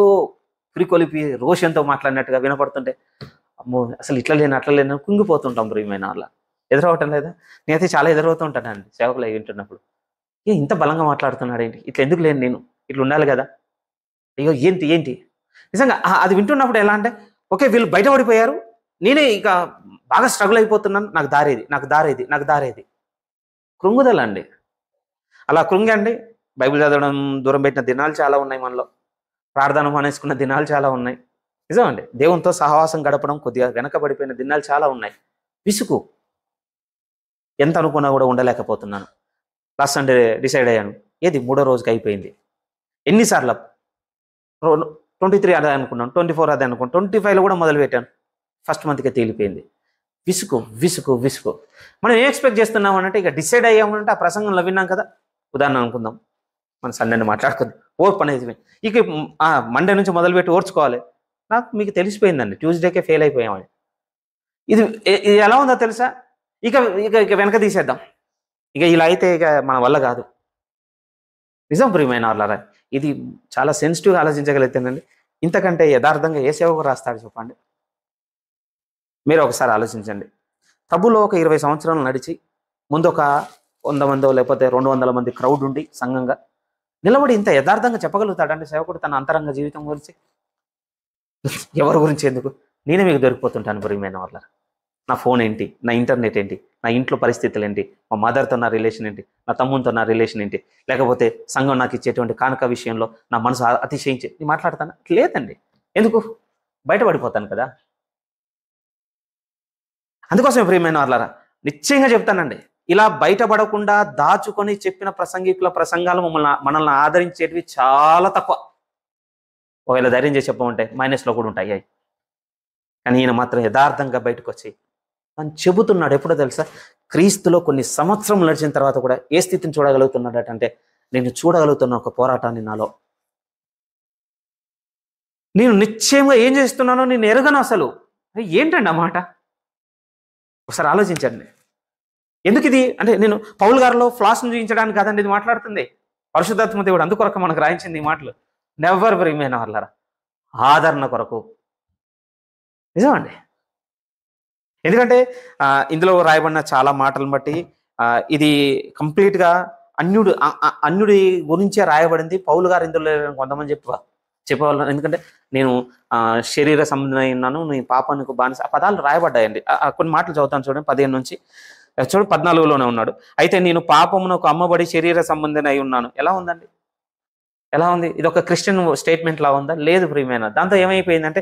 పురికొలిపి రోషంతో మాట్లాడినట్టుగా వినపడుతుంటే అమ్మో అసలు ఇట్లా లేని అట్లా లేని కుంగిపోతుంటాం ప్రియమైన వాళ్ళ. ఎదురవటం లేదా? నేనైతే చాలా ఎదురవుతూ ఉంటానండి సేవకులు అయి వింటున్నప్పుడు. ఇంత బలంగా మాట్లాడుతున్నాడు ఏంటి, ఇట్లా ఎందుకు లేని నేను, ఇట్లా ఉండాలి కదా, అయ్యో ఏంటి నిజంగా అది వింటున్నప్పుడు ఎలా అంటే, ఓకే వీళ్ళు బయటపడిపోయారు, నేనే ఇక బాగా స్ట్రగుల్ అయిపోతున్నాను, నాకు దారేది కృంగుదలండి. అలా కృంగండి బైబిల్ చదవడం దూరం పెట్టిన దినాలు చాలా ఉన్నాయి, మనలో ప్రార్థన మానేసుకున్న దినాలు చాలా ఉన్నాయి. నిజమండి, దేవునితో సహవాసం గడపడం కొద్దిగా వెనకబడిపోయిన దినాలు చాలా ఉన్నాయి. విసుగు, ఎంత అనుకున్నా కూడా ఉండలేకపోతున్నాను. లాస్ట్ సండే డిసైడ్ అయ్యాను, ఏది 3వ రోజుకి అయిపోయింది. ఎన్నిసార్లు 23 అదే అనుకున్నాను, 24 అదే అనుకున్నాను, 25లో కూడా మొదలు పెట్టాను, ఫస్ట్ మంత్కే తేలిపోయింది. విసుగు. మనం ఏం ఎక్స్పెక్ట్ చేస్తున్నాం అంటే, ఇక డిసైడ్ అయ్యామంటే ఆ ప్రసంగంలో విన్నాం కదా, ఉదాహరణ అనుకుందాం, మన సండే మాట్లాడుకుందాం, ఓర్పు అనేది ఇక మండే నుంచి మొదలుపెట్టి ఓర్చుకోవాలి. నాకు మీకు తెలిసిపోయిందండి, ట్యూస్డేకే ఫెయిల్ అయిపోయామని. ఇది ఎలా ఉందో తెలుసా, ఇక వెనక తీసేద్దాం, ఇక ఇలా అయితే ఇక మన వల్ల కాదు. నిజం ప్రియమైన వాళ్ళారా, ఇది చాలా సెన్సిటివ్గా ఆలోచించగలిగితేనండి, ఇంతకంటే యథార్థంగా ఏ సేవకు రాస్తాడు చెప్పండి. మీరు ఒకసారి ఆలోచించండి. ప్రభులో ఒక 20 సంవత్సరాలు నడిచి ముందు ఒక 100 మందో లేకపోతే 200 మంది క్రౌడ్ ఉండి సంఘంగా నిలబడి ఇంత యథార్థంగా చెప్పగలుగుతాడంటే సేవకుడు తన అంతరంగ జీవితం గురించి, ఎవరి గురించి ఎందుకు, నేనే మీకు దొరికిపోతుంటాను ప్రియమైన వాళ్ళ. నా ఫోన్ ఏంటి, నా ఇంటర్నెట్ ఏంటి, నా ఇంట్లో పరిస్థితులు ఏంటి, మా మదర్తో నా రిలేషన్ ఏంటి, నా తమ్మునితో నా రిలేషన్ ఏంటి, లేకపోతే సంఘం నాకు ఇచ్చేటువంటి కానుక విషయంలో నా మనసు అతిశయించి నేను మాట్లాడతాను లేదండి. ఎందుకు, బయటపడిపోతాను కదా. అందుకోసమే ప్రియమైన వాళ్ళారా నిశ్చయంగా చెప్తానండి, ఇలా బయటపడకుండా దాచుకొని చెప్పిన ప్రసంగికుల ప్రసంగాలు మనల్ని ఆదరించేటివి చాలా తక్కువ. ఒకవేళ ధైర్యం చేసి చెప్పమంటే మైనస్లో కూడా ఉంటాయి. కానీ ఈయన మాత్రం యథార్థంగా బయటకు వచ్చి తను చెబుతున్నాడు. ఎప్పుడో తెలుసా, క్రీస్తులో కొన్ని సంవత్సరం నడిచిన తర్వాత కూడా ఏ స్థితిని చూడగలుగుతున్నాడట అంటే, నేను చూడగలుగుతున్న ఒక పోరాటాన్ని నాలో, నేను నిశ్చయంగా ఏం చేస్తున్నానో నేను ఎరగను. అసలు ఏంటండి ఆ మాట, ఒకసారి ఆలోచించండి. ఎందుకు ఇది అంటే, నేను పౌలు గారిలో ఫ్లాస్ను చూపించడానికి కాదండి ఇది మాట్లాడుతుంది, పరిశుద్ధాత్మ దేవుడు అందుకొరకు మనకు రాయించింది ఈ మాటలు. నెవర్ ప్రియమైన వాళ్ళారా, ఆదరణ కొరకు. నిజమండి, ఎందుకంటే ఇందులో రాయబడిన చాలా మాటలను బట్టి ఇది కంప్లీట్గా అన్యుడి గురించే రాయబడింది. పౌలు గారు ఇందులో కొంతమంది చెప్పేవాళ్ళు, ఎందుకంటే నేను శరీర సంబంధమై ఉన్నాను, నీ పాపానికి బానిస, ఆ పదాలు రాయబడ్డాయండి. కొన్ని మాటలు చదువుతాను చూడండి, 15 నుంచి 14లోనే ఉన్నాడు. అయితే నేను పాపమునకు అమ్మబడి శరీర సంబంధం అయి ఉన్నాను. ఎలా ఉందండి, ఎలా ఉంది? ఇది ఒక క్రిస్టియన్ స్టేట్మెంట్ లా ఉందా? లేదు ప్రియమైన. దాంతో ఏమైపోయిందంటే,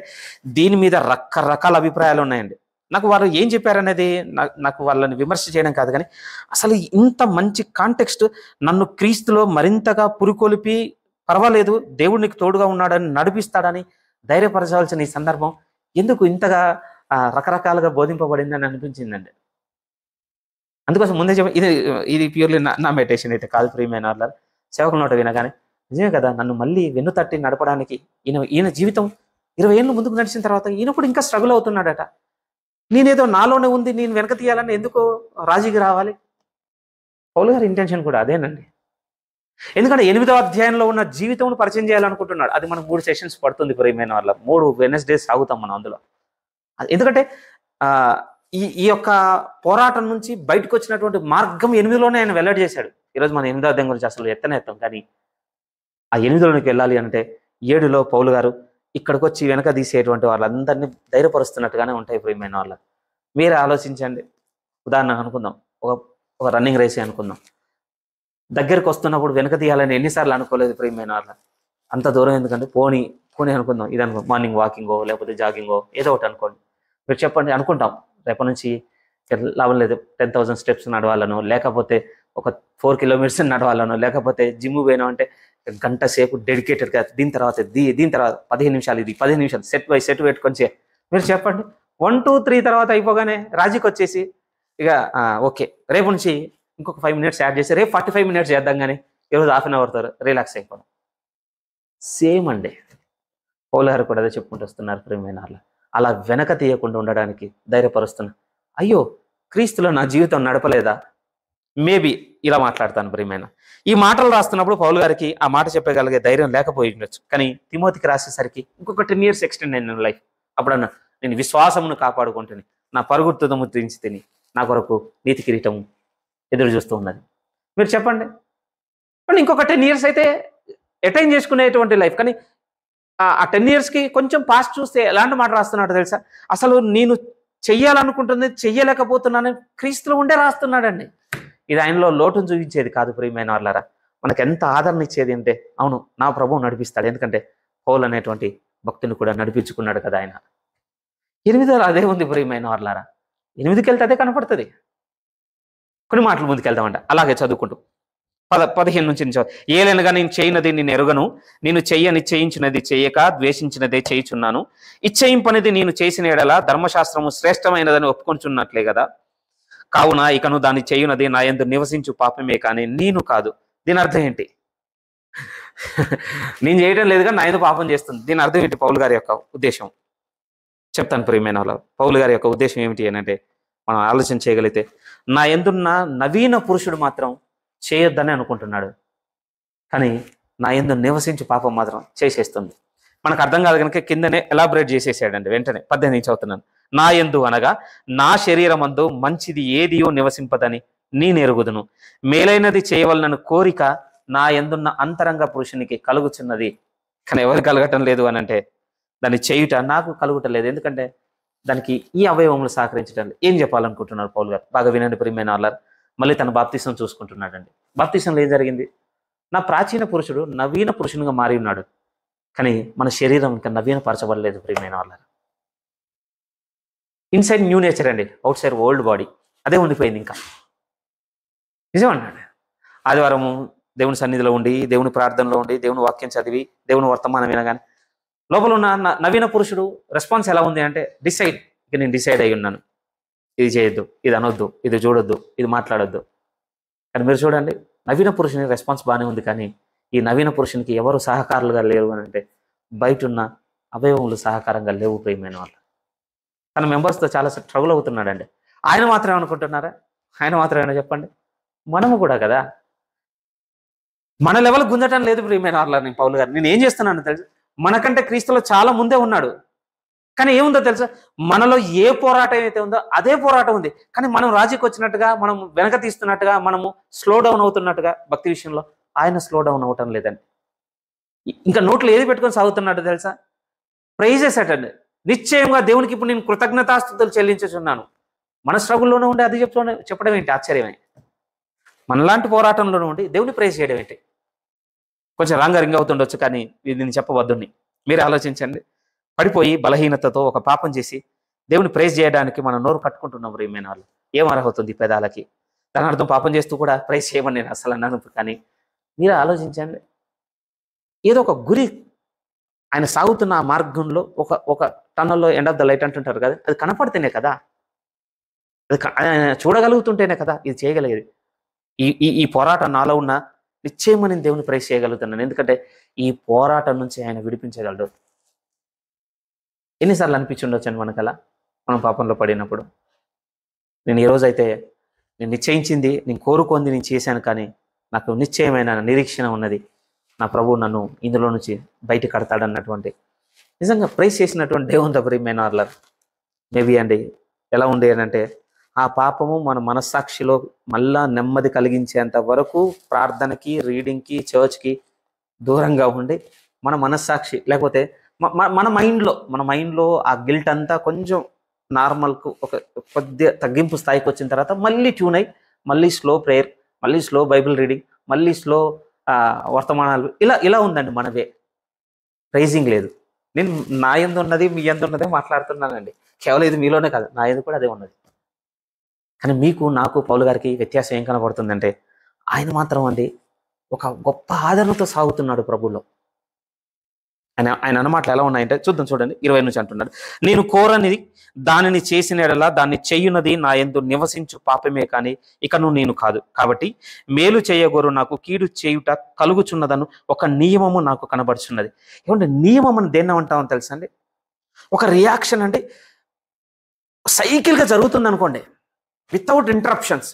దీని మీద రకరకాల అభిప్రాయాలు ఉన్నాయండి. నాకు వారు ఏం చెప్పారనేది నాకు వాళ్ళని విమర్శ చేయడం కాదు, కానీ అసలు ఇంత మంచి కాంటెక్స్ట్ నన్ను క్రీస్తులో మరింతగా పురికొలిపి పర్వాలేదు, దేవుడు నీకు తోడుగా ఉన్నాడని, నడిపిస్తాడని ధైర్యపరచాల్సిన ఈ సందర్భం ఎందుకు ఇంతగా రకరకాలుగా బోధింపబడిందని అనిపించిందండి. అందుకోసం ముందే చెప్పి ఇది ఇది ప్యూర్లీ నా మెడిటేషన్ అయితే కాదు ప్రియమైన వాళ్ళ. సేవకుల నోట వినగానే నిజమే కదా, నన్ను మళ్ళీ వెన్ను తట్టి నడపడానికి ఈయన జీవితం 20 ఏళ్ళు ముందుకు నడిచిన తర్వాత ఈయన కూడా ఇంకా స్ట్రగుల్ అవుతున్నాడట. నేనేదో నాలోనే ఉంది, నేను వెనక తీయాలని ఎందుకు రాజీకి రావాలి? పౌలు గారి ఇంటెన్షన్ కూడా అదేనండి. ఎందుకంటే 8వ అధ్యాయంలో ఉన్న జీవితం పరిచయం చేయాలనుకుంటున్నాడు. అది మనకు 3 సెషన్స్ పడుతుంది ప్రియమైన వాళ్ళ. 3 వెడ్నెస్డేస్ సాగుతాం మనం అందులో. ఎందుకంటే ఈ యొక్క పోరాటం నుంచి బయటకు వచ్చినటువంటి మార్గం 8లోనే ఆయన వెల్లడి చేశాడు. ఈరోజు మనం 8వ అధ్యాయం గురించి అసలు ఎత్తనేస్తాం, కానీ ఆ 8లోనికి వెళ్ళాలి అంటే 7లో పౌలు గారు ఇక్కడికి వచ్చి వెనక తీసేటువంటి వాళ్ళందరినీ ధైర్యపరుస్తున్నట్టుగానే ఉంటాయి ప్రియమైన వాళ్ళ. మీరే ఆలోచించండి. ఉదాహరణ అనుకుందాం, ఒక రన్నింగ్ రేసే అనుకుందాం. దగ్గరికి వస్తున్నప్పుడు వెనక తీయాలని ఎన్నిసార్లు అనుకోలేదు ప్రియమైన వాళ్ళ. అంత దూరం ఎందుకంటే పోనీ అనుకుందాం. ఇది అనుకో, మార్నింగ్ వాకింగో లేకపోతే జాగింగో ఏదో ఒకటి అనుకోండి. మీరు చెప్పండి, అనుకుంటాం రేపటి నుంచి లాభం లేదు 10,000 స్టెప్స్ నడవాలనో, లేకపోతే ఒక 4 కిలోమీటర్స్ నడవాలనో, లేకపోతే జిమ్ పోయినా అంటే గంట సేపు డెడికేటెడ్గా దీని తర్వాత 15 నిమిషాలు, ఇది 15 నిమిషాలు సెట్ బై సెట్ పెట్టుకొని మీరు చెప్పండి. 1, 2, 3 తర్వాత అయిపోగానే రాజీకి వచ్చేసి ఇక ఓకే రేపు నుంచి ఇంకొక 5 మినిట్స్ యాడ్ చేసి రేపు 45 మినిట్స్ చేద్దాం, కానీ ఈరోజు ½ అన్ అవర్ రిలాక్స్ అయిపోదాం. సేమ్ అండి. పౌలు గారు కూడా అదే చెప్పుకుంటూ వస్తున్నారు ప్రియమైన వాళ్ళ. అలా వెనక తీయకుండా ఉండడానికి ధైర్యపరుస్తున్నా. అయ్యో, క్రీస్తులో నా జీవితం నడపలేదా? మేబీ ఇలా మాట్లాడతాను ప్రియమైన. ఈ మాటలు రాస్తున్నప్పుడు పౌలు గారికి ఆ మాట చెప్పగలిగే ధైర్యం లేకపోయి ఉండొచ్చు. కానీ తిమోతికి రాసేసరికి ఇంకొక 10 years ఎక్స్టెండ్ అయింది లైఫ్. అప్పుడన్నా నేను విశ్వాసమును కాపాడుకుంటుని నా పరుగు తుదము తీర్చి తిని నా కొరకు నీతి కిరీటం ఎదురు చూస్తూ ఉన్నది. మీరు చెప్పండి. ఇంకొక 10 years అయితే అటైన్ చేసుకునేటువంటి లైఫ్. కానీ ఆ 10 yearsకి కొంచెం పాస్ట్ చూస్తే ఎలాంటి మాట రాస్తున్నాడు తెలుసా? అసలు నేను చెయ్యాలనుకుంటుంది చెయ్యలేకపోతున్నాను క్రీస్తులో ఉండే రాస్తున్నాడండి. ఇది ఆయనలో లోటును చూపించేది కాదు ప్రియమైన వాళ్ళారా. మనకు ఎంత ఆదరణ ఇచ్చేది అంటే, అవును నా ప్రభువు నడిపిస్తాడు. ఎందుకంటే పౌలు అనేటువంటి భక్తుని కూడా నడిపించుకున్నాడు కదా ఆయన. 8లో అదే ఉంది ప్రియమైన వాళ్ళారా. 8కి వెళ్తే అదే కనపడుతుంది. కొన్ని మాటలు ముందుకెళ్దామంట అలాగే చదువుకుంటూ 15 నుంచి ఏలైనగా నేను చేయనది నేను ఎరుగను, నేను చేయించినది చేయక ద్వేషించినదే చేయుచున్నాను. ఇచ్చయింపనిది నేను చేసిన ఎడల ధర్మశాస్త్రము శ్రేష్టమైనదని ఒప్పుకొంచున్నట్లే కదా. కావున ఇకను దాన్ని చేయునది నా యందు నివసించు పాపమే కానీ నేను కాదు. దీని అర్థం ఏంటి? నేను చేయడం లేదుగా నా యందు పాపం చేస్తుంది. దీని అర్థం ఏంటి? పౌలు గారి యొక్క ఉద్దేశం చెప్తాను ప్రియమైన వాళ్ళు. పౌలు గారి యొక్క ఉద్దేశం ఏమిటి అని అంటే, మనం ఆలోచన చేయగలిగితే, నా యందున్న నవీన పురుషుడు మాత్రం చేయొద్దని అనుకుంటున్నాడు, కానీ నా యందు నివసించు పాపం మాత్రం చేసేస్తుంది. మనకు అర్థం కాదు కనుక కిందనే ఎలాబరేట్ చేసేసాడండి. వెంటనే 18 చదువుతున్నాను. నా యందు అనగా నా శరీరమందు మంచిది ఏదియో నివసింపదని నేను ఎరుగుదును. మేలైనది చేయవలనని కోరిక నా యందున్న అంతరంగ పురుషునికి కలుగుచున్నది, కానీ ఎవరు కలగటం లేదు అని అంటే దాన్ని చేయుట నాకు కలుగుటలేదు. ఎందుకంటే దానికి ఈ అవయవములు సహకరించడం. ఏం చెప్పాలనుకుంటున్నారు పౌలు గారు? బాగా వినండి ప్రియమైన వాళ్ళారు. మళ్ళీ తన బాప్తిసం చూసుకుంటున్నాడండి. బాప్తిసంలో ఏం జరిగింది? నా ప్రాచీన పురుషుడు నవీన పురుషునిగా మారి ఉన్నాడు, కానీ మన శరీరం ఇంకా నవీనపరచబడలేదు ప్రియమైన వాళ్ళారు. ఇన్సైడ్ న్యూ నేచర్ అండి, అవుట్ సైడ్ ఓల్డ్ బాడీ అదే ఉండిపోయింది. ఇంకా నిజం అన్నాడు. ఆదివారము దేవుని సన్నిధిలో ఉండి, దేవుని ప్రార్థనలో ఉండి, దేవుని వాక్యం చదివి, దేవుని వర్తమానం వినగానే లోపల ఉన్న నవీన పురుషుడు రెస్పాన్స్ ఎలా ఉంది అంటే, డిసైడ్. ఇక నేను డిసైడ్ అయి ఉన్నాను, ఇది చేయొద్దు, ఇది అనొద్దు, ఇది చూడొద్దు, ఇది మాట్లాడొద్దు. కానీ మీరు చూడండి, నవీన పురుషుని రెస్పాన్స్ బాగానే ఉంది, కానీ ఈ నవీన పురుషునికి ఎవరు సహకారులుగా లేరు అని అంటే బయట ఉన్న అవయవములు సహకారంగా లేవు ప్రియమైన వాళ్ళు. తన మెంబర్స్తో చాలా స్ట్రగుల్ అవుతున్నాడండి. ఆయన మాత్రమే అనుకుంటున్నారా? ఆయన మాత్రమేనా చెప్పండి? మనము కూడా కదా. మన లెవెల్ గుంజటం లేదు ప్రియమైన వాళ్ళని. పౌలు గారు నేను ఏం చేస్తున్నాను తెలుసు, మనకంటే క్రీస్తులో చాలా ముందే ఉన్నాడు, కానీ ఏముందో తెలుసా, మనలో ఏ పోరాటం అయితే ఉందో అదే పోరాటం ఉంది. కానీ మనం రాజీకి వచ్చినట్టుగా, మనం వెనక తీస్తున్నట్టుగా, మనము స్లో డౌన్ అవుతున్నట్టుగా భక్తి విషయంలో ఆయన స్లో డౌన్ అవటం లేదండి. ఇంకా నోట్లో ఏది పెట్టుకొని సాగుతున్నాడు తెలుసా? ప్రైజెస్ అటండి. నిశ్చయంగా దేవునికి ఇప్పుడు నేను కృతజ్ఞతాస్తుతులు చెల్లించుచున్నాను. మన స్ట్రగుల్లోనే ఉండి అది చెప్పడం ఏంటి ఆశ్చర్యమే. మనలాంటి పోరాటంలోనే ఉండి దేవుని ప్రైజ్ చేయడం ఏంటి? కొంచెం రింగ్ అవుతుండొచ్చు, కానీ దీన్ని చెప్పవద్దుని మీరు ఆలోచించండి. పడిపోయి బలహీనతతో ఒక పాపం చేసి దేవుని ప్రైజ్ చేయడానికి మనం నోరు కట్టుకుంటున్నాం ప్రియమైన వాళ్ళు. ఏం అర్హవుతుంది పెదాలకి? దాని అర్థం పాపం చేస్తూ కూడా ప్రైజ్ చేయమని నేను అసలు అన్నాను. కానీ మీరు ఆలోచించండి, ఏదో ఒక గురి, ఆయన సాగుతున్న ఆ మార్గంలో ఒక ఒక టన్నల్లో ఎండ్ ఆఫ్ ద లైట్ అంటుంటారు కదా, అది కనపడితేనే కదా, ఆయన చూడగలుగుతుంటేనే కదా ఇది చేయగలిగేది. ఈ ఈ ఈ పోరాటం నాలో ఉన్న నిశ్చయమని నేను దేవుని ప్రైజ్ చేయగలుగుతున్నాను. ఎందుకంటే ఈ పోరాటం నుంచి ఆయన విడిపించగలడు. ఎన్నిసార్లు అనిపించుండొచ్చండి మనకలా, మనం పాపంలో పడినప్పుడు. నేను ఏ రోజైతే నేను నిశ్చయించింది, నేను కోరుకుంది నేను చేశాను, కానీ నాకు నిశ్చయమైన నిరీక్షణ ఉన్నది, నా ప్రభువు నన్ను ఇందులో నుంచి బయట కడతాడన్నటువంటి నిజంగా ప్రైజ్ చేసినటువంటి దేవుని ప్రియమైన వాళ్ళారు. మేబీ అండి ఎలా ఉంది అని అంటే, ఆ పాపము మన మనస్సాక్షిలో మళ్ళా నెమ్మది కలిగించేంత వరకు ప్రార్థనకి, రీడింగ్కి, చర్చ్కి దూరంగా ఉండి మన మనస్సాక్షి లేకపోతే మన మైండ్లో ఆ గిల్ట్ అంతా కొంచెం నార్మల్కు ఒక కొద్దిగా తగ్గింపు స్థాయికి వచ్చిన తర్వాత మళ్ళీ ట్యూన్ అయ్యి మళ్ళీ స్లో ప్రేయర్, మళ్ళీ స్లో బైబిల్ రీడింగ్, మళ్ళీ స్లో వర్తమానాలు, ఇలా ఇలా ఉందండి మనవే. ప్రైజింగ్ లేదు. నేను నా యందు ఉన్నది మీ యందు ఉన్నదే మాట్లాడుతున్నానండి. కేవలం ఇది మీలోనే కాదు, నా యందు కూడా అదే ఉన్నది. కానీ మీకు నాకు పౌలు గారికి వ్యత్యాసం ఏం కనబడుతుందంటే, ఆయన మాత్రం అండి ఒక గొప్ప ఆదరణతో సాగుతున్నాడు ప్రభులో. ఆయన అన్నమాటలు ఎలా ఉన్నాయంటే చూడండి 20 నుంచి అంటున్నాడు, నేను కోరనిది దానిని చేసిన ఎడలా దాన్ని చెయ్యున్నది నా యందు నివసించు పాపమే కానీ ఇకను నేను కాదు. కాబట్టి మేలు చేయగోరు నాకు కీడు చేయుట కలుగుచున్నదను ఒక నియమము నాకు కనబడుచున్నది. ఏమంటే నియమం అని దేన్ని అంటామని తెలుసా అండి? ఒక రియాక్షన్ అండి, సైకిల్గా జరుగుతుంది అనుకోండి, వితౌట్ ఇంటరప్షన్స్,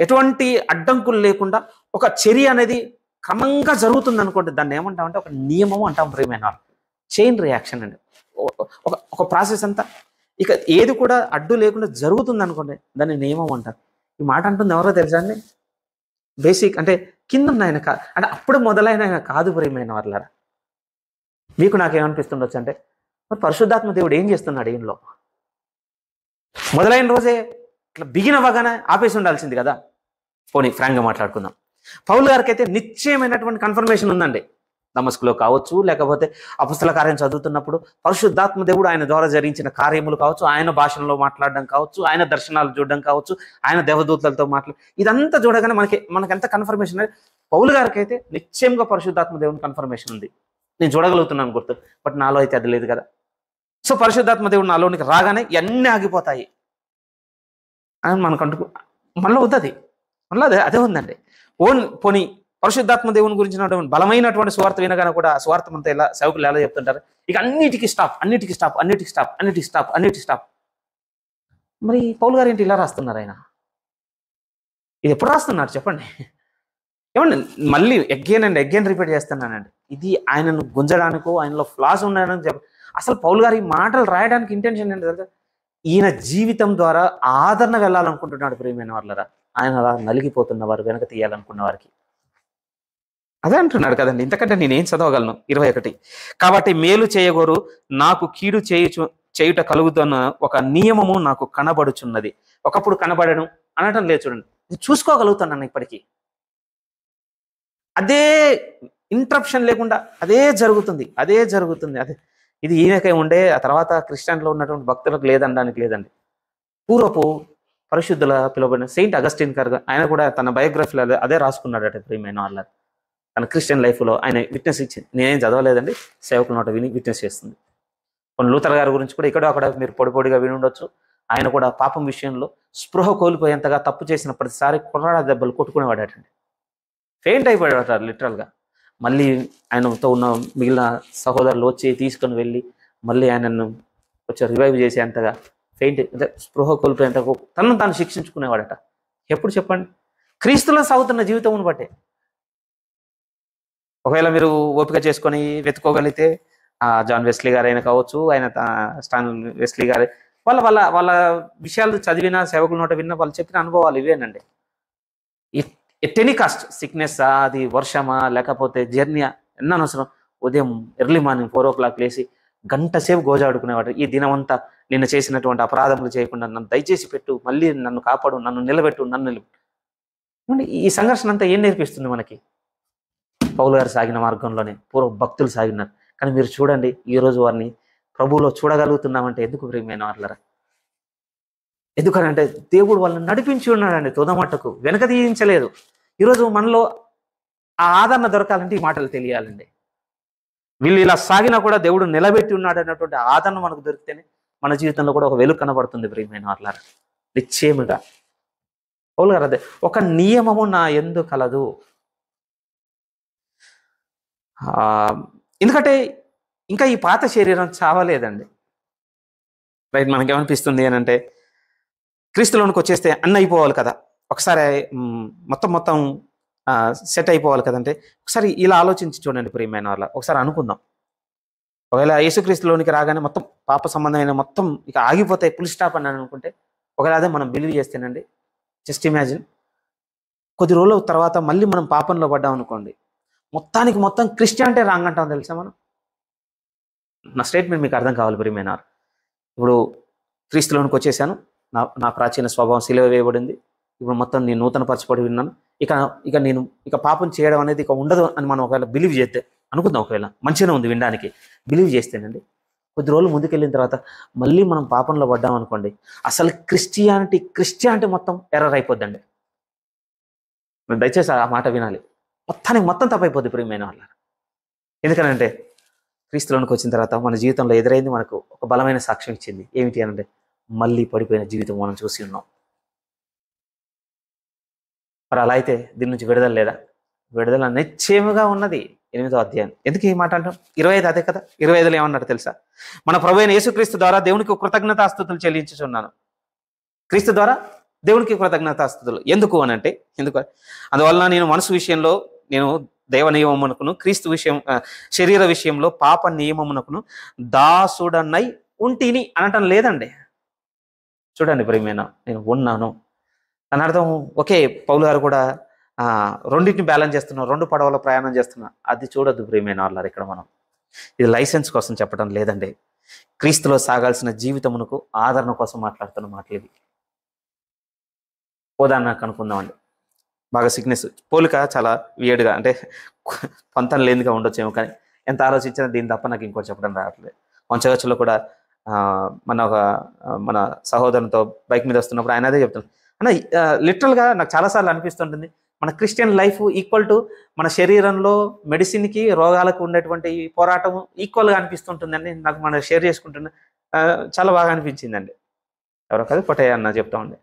ఎటువంటి అడ్డంకులు లేకుండా ఒక చర్య అనేది క్రమంగా జరుగుతుంది అనుకోండి, దాన్ని ఏమంటామంటే ఒక నియమము అంటాం ప్రియమైన. చైన్ రియాక్షన్ అండి, ఒక ప్రాసెస్ అంతా ఇక ఏది కూడా అడ్డు లేకుండా జరుగుతుంది అనుకోండి, దాన్ని నియమం అంటారు. ఈ మాట అంటుంది ఎవరో తెలుసా అండి? బేసిక్ అంటే కింద ఉన్న ఆయన అంటే అప్పుడు మొదలైన ఆయన కాదు ప్రియమైన వాళ్ళారా. మీకు నాకేమనిపిస్తుండొచ్చు అంటే, మరి పరిశుద్ధాత్మ దేవుడు ఏం చేస్తున్నాడు ఈయనలో? మొదలైన రోజే ఇట్లా బిగిన్ అవ్వగానే ఆపేసి ఉండాల్సింది కదా. పోనీ ఫ్రాంక్గా మాట్లాడుకుందాం. పౌలు గారికి అయితే నిశ్చయమైనటువంటి కన్ఫర్మేషన్ ఉందండి. దమస్కులో కావచ్చు, లేకపోతే అపొస్తల కార్యం చదువుతున్నప్పుడు పరిశుద్ధాత్మ దేవుడు ఆయన ద్వారా జరిగించిన కార్యములు కావచ్చు, ఆయన భాషలో మాట్లాడడం కావచ్చు, ఆయన దర్శనాలు చూడడం కావచ్చు, ఆయన దేవదూతలతో ఇదంతా చూడగానే మనకి ఎంత కన్ఫర్మేషన్ అనేది. పౌలు గారికి అయితే నిశ్చయంగా పరిశుద్ధాత్మ దేవుని కన్ఫర్మేషన్ ఉంది. నేను చూడగలుగుతున్నాను గుర్తు, బట్ నాలో అయితే అది లేదు కదా. సో పరిశుద్ధాత్మ దేవుడు నాలోనికి రాగానే ఇవన్నీ ఆగిపోతాయి అని మనకంటూ మనలో ఉంది. మనలో అదే ఉందండి. పోనీ పరిశుద్ధాత్మ దేవుని గురించినటువంటి బలమైనటువంటి స్వార్థ వినగానే కూడా ఆ స్వార్థం అంతా ఎలా సేవకులు ఎలా చెప్తుంటారు, ఇక అన్నిటికీ స్టాప్. మరి పౌలు గారు ఏంటి ఇలా రాస్తున్నారు? ఆయన ఇది ఎప్పుడు రాస్తున్నారు చెప్పండి? ఏమండి మళ్ళీ ఎగ్గైన్ రిపీట్ చేస్తున్నానండి. ఇది ఆయనను గుంజడానికో, ఆయనలో ఫ్లాస్ ఉండడానికి అసలు పౌలు గారు ఈ మాటలు రాయడానికి ఇంటెన్షన్ ఏంటంటే, ఈయన జీవితం ద్వారా ఆదరణ వెళ్ళాలనుకుంటున్నాడు ప్రియమైన వాళ్ళరా. ఆయన అలా నలిగిపోతున్న వారు, వెనక తీయాలనుకున్న వారికి అదే అంటున్నాడు కదండి. ఇంతకంటే నేనేం చదవగలను? 21, కాబట్టి మేలు చేయగోరు నాకు కీడు చేయుట కలుగుతున్న ఒక నియమము నాకు కనబడుచున్నది. ఒకప్పుడు కనబడను అనటం లేదు చూడండి, చూసుకోగలుగుతున్నాను ఇప్పటికీ. అదే ఇంటరప్షన్ లేకుండా అదే జరుగుతుంది. అదే ఇది ఈయనకై ఉండే, ఆ తర్వాత క్రిస్టియన్లో ఉన్నటువంటి భక్తులకు లేదనడానికి లేదండి. పూర్వపు పరిశుద్ధుల పిలువబడిన సెయింట్ అగస్టిన్ గారు, ఆయన కూడా తన బయోగ్రఫీలో అదే రాసుకున్నాడట ప్రియమైన వాళ్ళ. తన క్రిస్టియన్ లైఫ్లో ఆయన విట్నెస్ ఇచ్చింది. నేనేం చదవలేదండి, సేవకుల నోట విని విట్నెస్ చేస్తుంది. కొన్ని లూథర్ గారి గురించి కూడా ఇక్కడ అక్కడ మీరు పొడిగా విని ఉండొచ్చు. ఆయన కూడా పాపం విషయంలో స్పృహ కోల్పోయేంతగా తప్పు చేసిన ప్రతిసారి కుర్రాడ దెబ్బలు కొట్టుకునేవాడటండి. ఫెయింట్ అయిపోయాడట లిటరల్గా. మళ్ళీ ఆయనతో ఉన్న మిగిలిన సహోదరులు వచ్చి తీసుకొని వెళ్ళి మళ్ళీ ఆయనను వచ్చి రివైవ్ చేసేంతగా ఫెయింట్, అంటే స్పృహ కోల్పోయేంతగా తనను తాను శిక్షించుకునేవాడట. ఎప్పుడు చెప్పండి? క్రీస్తులో సాగుతున్న జీవితమును బట్టే. ఒకవేళ మీరు ఓపిక చేసుకొని వెతుకోగలిగితే జాన్ వెస్లీ గారు అయినా కావచ్చు, ఆయన స్టాన్ వెస్లీ గారు, వాళ్ళ విషయాలు చదివిన, సేవకుల నోట విన్న, వాళ్ళు చెప్పిన అనుభవాలు ఇవేనండి. ఎట్ ఎనీ కాస్ట్, సిక్నెస్, అది వర్షమా లేకపోతే జర్నీయా, ఎన్ననవసరం ఉదయం ఎర్లీ మార్నింగ్ 4 o'clock లేసి గంట సేపు గోజాడుకునేవాడు. ఈ దినమంతా నిన్ను చేసినటువంటి అపరాధములు చేయకుండా నన్ను దయచేసి పెట్టు, మళ్ళీ నన్ను కాపాడు, నన్ను నిలబెట్టు. ఈ సంఘర్షణ అంతా ఏం నేర్పిస్తుంది మనకి? పౌలు గారు సాగిన మార్గంలోనే పూర్వ భక్తులు సాగినారు. కానీ మీరు చూడండి, ఈరోజు వారిని ప్రభువులో చూడగలుగుతున్నామంటే ఎందుకు ప్రియమైన వాళ్ళరా? ఎందుకనంటే దేవుడు వాళ్ళని నడిపించి ఉన్నాడండి తుదమట్టుకు, వెనక తీయించలేదు. ఈరోజు మనలో ఆ ఆదరణ దొరకాలంటే ఈ మాటలు తెలియాలండి. వీళ్ళు ఇలా సాగినా కూడా దేవుడు నిలబెట్టి ఉన్నాడు అన్నటువంటి ఆదరణ మనకు దొరికితేనే మన జీవితంలో కూడా ఒక వెలుగు కనబడుతుంది ప్రియమైన వాళ్ళారా. నిశ్చయముగా పౌలు గారు అదే, ఒక నియమము నా యందు కలదు. ఎందుకంటే ఇంకా ఈ పాత శరీరం చావలేదండి. రైట్, మనకేమనిపిస్తుంది అని అంటే క్రీస్తులోనికి వచ్చేస్తే అన్నీ అయిపోవాలి కదా, ఒకసారి మొత్తం సెట్ అయిపోవాలి కదంటే, ఒకసారి ఇలా ఆలోచించి చూడండి ప్రియమైన వాళ్ళ. ఒకసారి అనుకుందాం, ఒకవేళ యేసుక్రీస్తులోనికి రాగానే మొత్తం పాప సంబంధమైన మొత్తం ఇక ఆగిపోతాయి, ఫుల్ స్టాప్ అని అనుకుంటే, ఒకవేళ అదే మనం బిలీవ్ చేస్తేనండి, జస్ట్ ఇమాజిన్ కొద్ది రోజుల తర్వాత మళ్ళీ మనం పాపంలో పడ్డాం అనుకోండి, మొత్తం క్రిస్టియానిటీ రాంగ్ అంటాం తెలుసా మనం. నా స్టేట్మెంట్ మీకు అర్థం కావాలి ప్రియమైన. ఇప్పుడు క్రీస్తులోనికి వచ్చేసాను, నా ప్రాచీన స్వభావం సిలువ వేయబడింది, ఇప్పుడు మొత్తం నేను నూతన పరచబడి విన్నాను, ఇక పాపం చేయడం అనేది ఇక ఉండదు అని మనం ఒకవేళ బిలీవ్ చేస్తే అనుకుందాం, ఒకవేళ మంచిగానే ఉంది వినడానికి, బిలీవ్ చేస్తేనండి కొద్ది రోజులు ముందుకెళ్ళిన తర్వాత మళ్ళీ మనం పాపంలో పడ్డాం అనుకోండి, అసలు క్రిస్టియానిటీ మొత్తం ఎర్రర్ అయిపోద్దండి. దయచేసి ఆ మాట వినాలి. మొత్తం తప్పైపోద్ది ప్రియమైన వాళ్ళ. ఎందుకనంటే క్రీస్తులోనికి వచ్చిన తర్వాత మన జీవితంలో ఎదురైంది మనకు ఒక బలమైన సాక్ష్యం ఇచ్చింది. ఏమిటి అనంటే మళ్ళీ పడిపోయిన జీవితం మనం చూసి ఉన్నాం. మరి అలా అయితే దీని నుంచి విడుదల లేదా? విడుదల నిశ్చయముగా ఉన్నది. 8వ అధ్యాయం. ఎందుకు ఈ మాట అంటాం? 25 అదే కదా. 25లో ఏమన్నాడు తెలుసా? మన ప్రభువైన యేసుక్రీస్తు ద్వారా దేవునికి కృతజ్ఞతాస్తుతులు చెల్లించుచున్నాను. క్రీస్తు ద్వారా దేవునికి కృతజ్ఞతాస్తుతులు ఎందుకు అనంటే, అందువలన నేను మనసు విషయంలో నేను దైవ నియమమునకును, క్రీస్తు విషయం శరీర విషయంలో పాప నియమమునకును దాసుడనై ఉంటిని అనటం లేదండి. చూడండి ప్రియమైన, నేను ఉన్నాను అని అర్థం. ఓకే, పౌలు గారు కూడా రెండింటిని బ్యాలెన్స్ చేస్తున్నాం, 2 పడవలో ప్రయాణం చేస్తున్నా, అది చూడొద్దు ప్రియమైన వాళ్ళారు. ఇక్కడ మనం ఇది లైసెన్స్ కోసం చెప్పడం లేదండి, క్రీస్తులో సాగాల్సిన జీవితమునకు ఆదరణ కోసం మాట్లాడుతున్న మాటలు ఇవి. ఉదాహరణకు అనుకుందామండి, బాగా సిక్నెస్ పోలిక చాలా వియర్డ్గా అంటే పొంతం లేనిగా ఉండొచ్చేమో, కానీ ఎంత ఆలోచించినా దీని తప్ప నాకు ఇంకోటి చెప్పడం రావట్లేదు. వంచగచ్చులో కూడా మన సహోదరునితో బైక్ మీద వస్తున్నప్పుడు ఆయన అదే చెప్తున్నాను అన్న, లిటరల్గా నాకు చాలాసార్లు అనిపిస్తుంటుంది, మన క్రిస్టియన్ లైఫ్ ఈక్వల్ టు మన శరీరంలో మెడిసిన్కి రోగాలకు ఉండేటువంటి పోరాటం ఈక్వల్గా అనిపిస్తుంటుందని నాకు మనం షేర్ చేసుకుంటున్నా. చాలా బాగా అనిపించిందండి. ఎవరో కాదు పొట్టయ్య అన్న చెప్తా ఉండే,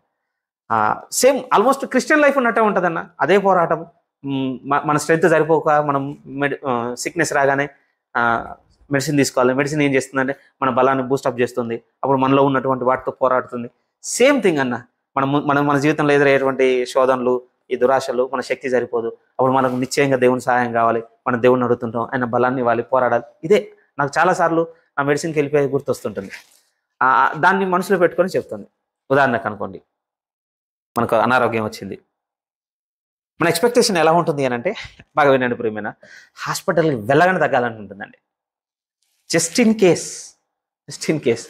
సేమ్ ఆల్మోస్ట్ క్రిస్టియన్ లైఫ్ ఉన్నట్టే ఉంటుందన్న. అదే పోరాటం, మన స్ట్రెంత్ సరిపోక మనం సిక్నెస్ రాగానే మెడిసిన్ తీసుకోవాలి. మెడిసిన్ ఏం చేస్తుందంటే మన బలాన్ని బూస్టప్ చేస్తుంది, అప్పుడు మనలో ఉన్నటువంటి వాటితో పోరాడుతుంది. సేమ్ థింగ్ అన్న, మన జీవితంలో ఎదురయ్యేటువంటి శోధనలు, ఈ దురాశలు, మన శక్తి సరిపోదు, అప్పుడు మనకు నిశ్చయంగా దేవుని సహాయం కావాలి, మనం దేవుని అడుగుతుంటాం, ఆయన బలాన్ని ఇవ్వాలి, పోరాడాలి. ఇదే నాకు చాలాసార్లు నా మెడిసిన్కి వెళ్ళిపోయి గుర్తొస్తుంటుంది. దాన్ని మనసులో పెట్టుకొని చెప్తుంది. ఉదాహరణకు అనుకోండి, మనకు అనారోగ్యం వచ్చింది, మన ఎక్స్పెక్టేషన్ ఎలా ఉంటుంది అని అంటే, బాగా వినండి ప్రియమైన, హాస్పిటల్కి వెళ్ళగానే తగ్గాలని ఉంటుందండి. జస్ట్ ఇన్ కేస్